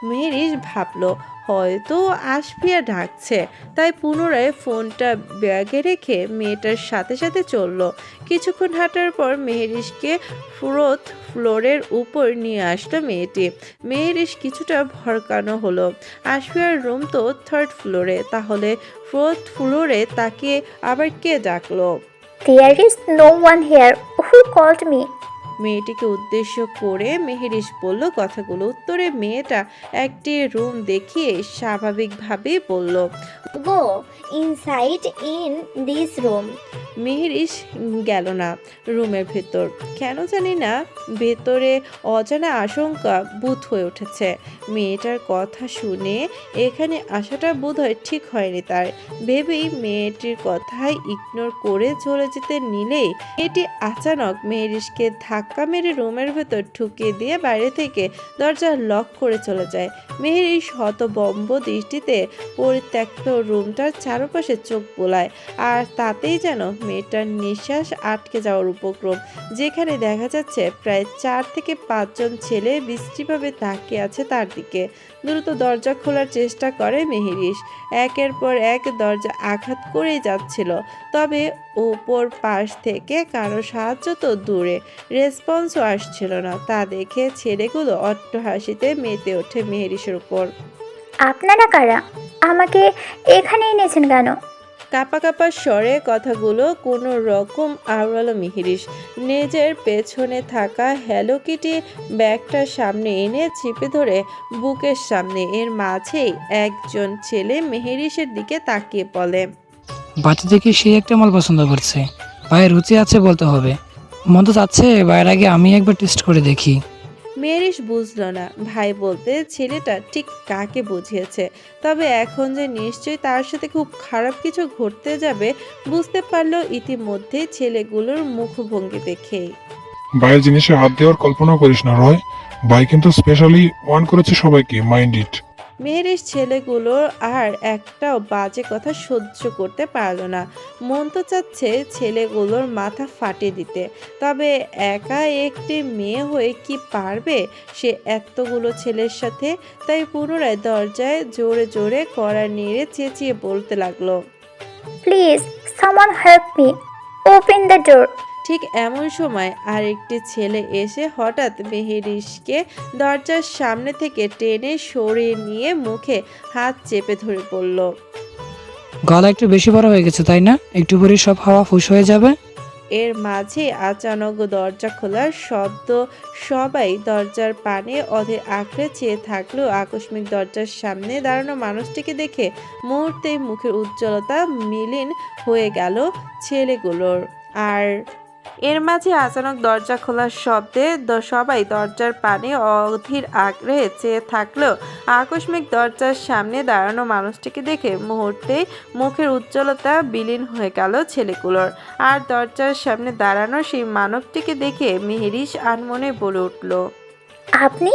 মেহেরিস ভাবলো হয়তো আশফিয়া ডাকছে, তাই পুনরায় ফোনটা ব্যাগে রেখে মেয়েটার সাথে সাথে চলল। কিছুক্ষণ হাঁটার পর মেহেরিসকে ফ্লোরের উপর নিয়ে আসলো মেয়েটি। মেহেরিস কিছুটা ভরকানো হলো। আশফিয়ার রুম তো 3rd ফ্লোরে, তাহলে 4th ফ্লোরে তাকে আবার কে ডাকলো? There is no one here. Who called me? মেয়েটিকে উদ্দেশ্য করে মেহেরিস বলল কথাগুলো। উত্তরে মেয়েটা একটি রুম দেখিয়ে স্বাভাবিকভাবেই বলল, Go inside in this room. মেহেরিস গেল না রুমের ভেতর। কেন জানি না ভেতরে অজানা আশঙ্কা বুধ হয়ে উঠেছে। মেয়েটার কথা শুনে এখানে আসাটা বোধহয় ঠিক হয়নি তার। ভেবেই মেয়েটির কথাই ইগনোর করে চলে যেতে নিলেই এটি আচানক মেহেরিসকে ধাক্কা মেরে রুমের ভেতর ঢুকিয়ে দিয়ে বাইরে থেকে দরজা লক করে চলে যায়। মেহেরিস হতবম্ব দৃষ্টিতে পরিত্যক্ত রুমটার চারপাশে চোখ বোলায়, আর তাতেই যেন মেয়েটার নিঃশ্বাস আটকে যাওয়ার উপক্রম। যেখানে দেখা যাচ্ছে প্রায় 4 থেকে 5 জন ছেলে বিশ্রীভাবে তাকিয়ে আছে তার দিকে। দ্রুত দরজা খোলার চেষ্টা করে মেহেরিস। একের পর এক দরজা আঘাত করেই যাচ্ছিল, তবে ওপর পাশ থেকে কারো সাহায্য তো দূরে, রেসপন্সও আসছিল না। তা দেখে ছেলেগুলো অট্টহাসিতে মেতে ওঠে মেহেরিসের উপর। আপনারা কারা? আমাকে এখানে এনেছেন কেন? কাপা কাপা স্বরে কথাগুলো কোনো রকম আওড়ালো মেহেরিস। নিজের পেছনে থাকা হ্যালো কিটি ব্যাগটার সামনে এনে চিপে ধরে বুকের সামনে। এর মাঝেই একজন ছেলে মেহেরিসের দিকে তাকিয়ে বলে, বাচ্চা থেকে সে একটা মাল পছন্দ করছে, ভাইয়ের রুচি আছে বলতে হবে। মন তো চাচ্ছে ভাইয়ের আগে আমি একবার টেস্ট করে দেখি। মেহেরিস বুঝল না ভাই বলতে ছেলেটা ঠিক কাকে বুঝিয়েছে। তবে এখন যে নিশ্চয়ই তার সাথে খুব খারাপ কিছু ঘটতে যাবে বুঝতে পারলো ইতিমধ্যে ছেলেগুলোর মুখভঙ্গি দেখেই। ভাইয়ের জিনিসে হাত দেওয়ার কল্পনা করিস না রয়, ভাই কিন্তু স্পেশালি ওয়ান করেছে সবাইকে, মাইন্ড ইট। মেহেরিস ছেলেগুলোর আর একটাও বাজে কথা সহ্য করতে পারল না। মন তো চাচ্ছে ছেলেগুলোর মাথা ফাটিয়ে দিতে, তবে একা একটি মেয়ে হয়ে কি পারবে সে এতগুলো ছেলের সাথে। তাই পুনরায় দরজায় জোরে জোরে কড়া নেড়ে চেঁচিয়ে বলতে লাগলো, please someone help me, open the door. ঠিক এমন সময় আরেকটি ছেলে এসে হঠাৎ মেহেরিসকে দরজার সামনে থেকে টেনে সরিয়ে নিয়ে মুখে হাত চেপে ধরে বলল, গলা একটু বেশি বড় হয়ে গেছে তাই না? একটু পরে সব হাওয়া ফুস হয়ে যাবে। এর মাঝে আচানক দরজা খোলার শব্দ। সবাই দরজার পানে অধীর আঁকড়ে চেয়ে থাকলেও আকস্মিক দরজার সামনে দাঁড়ানো মানুষটিকে দেখে মুহূর্তেই মুখের উজ্জ্বলতা মিলিন হয়ে গেল ছেলেগুলোর। আর এর মাঝে আচানক দরজা খোলার শব্দে সবাই দরজার পানে অধীর আগ্রহে চেয়ে থাকলেও আকস্মিক দরজার সামনে দাঁড়ানো মানুষটিকে দেখে মুহূর্তেই মুখের উজ্জ্বলতা বিলীন হয়ে গেল ছেলেগুলোর। আর দরজার সামনে দাঁড়ানো সেই মানবটিকে দেখে মেহেরিস আনমনে বলে উঠল, আপনি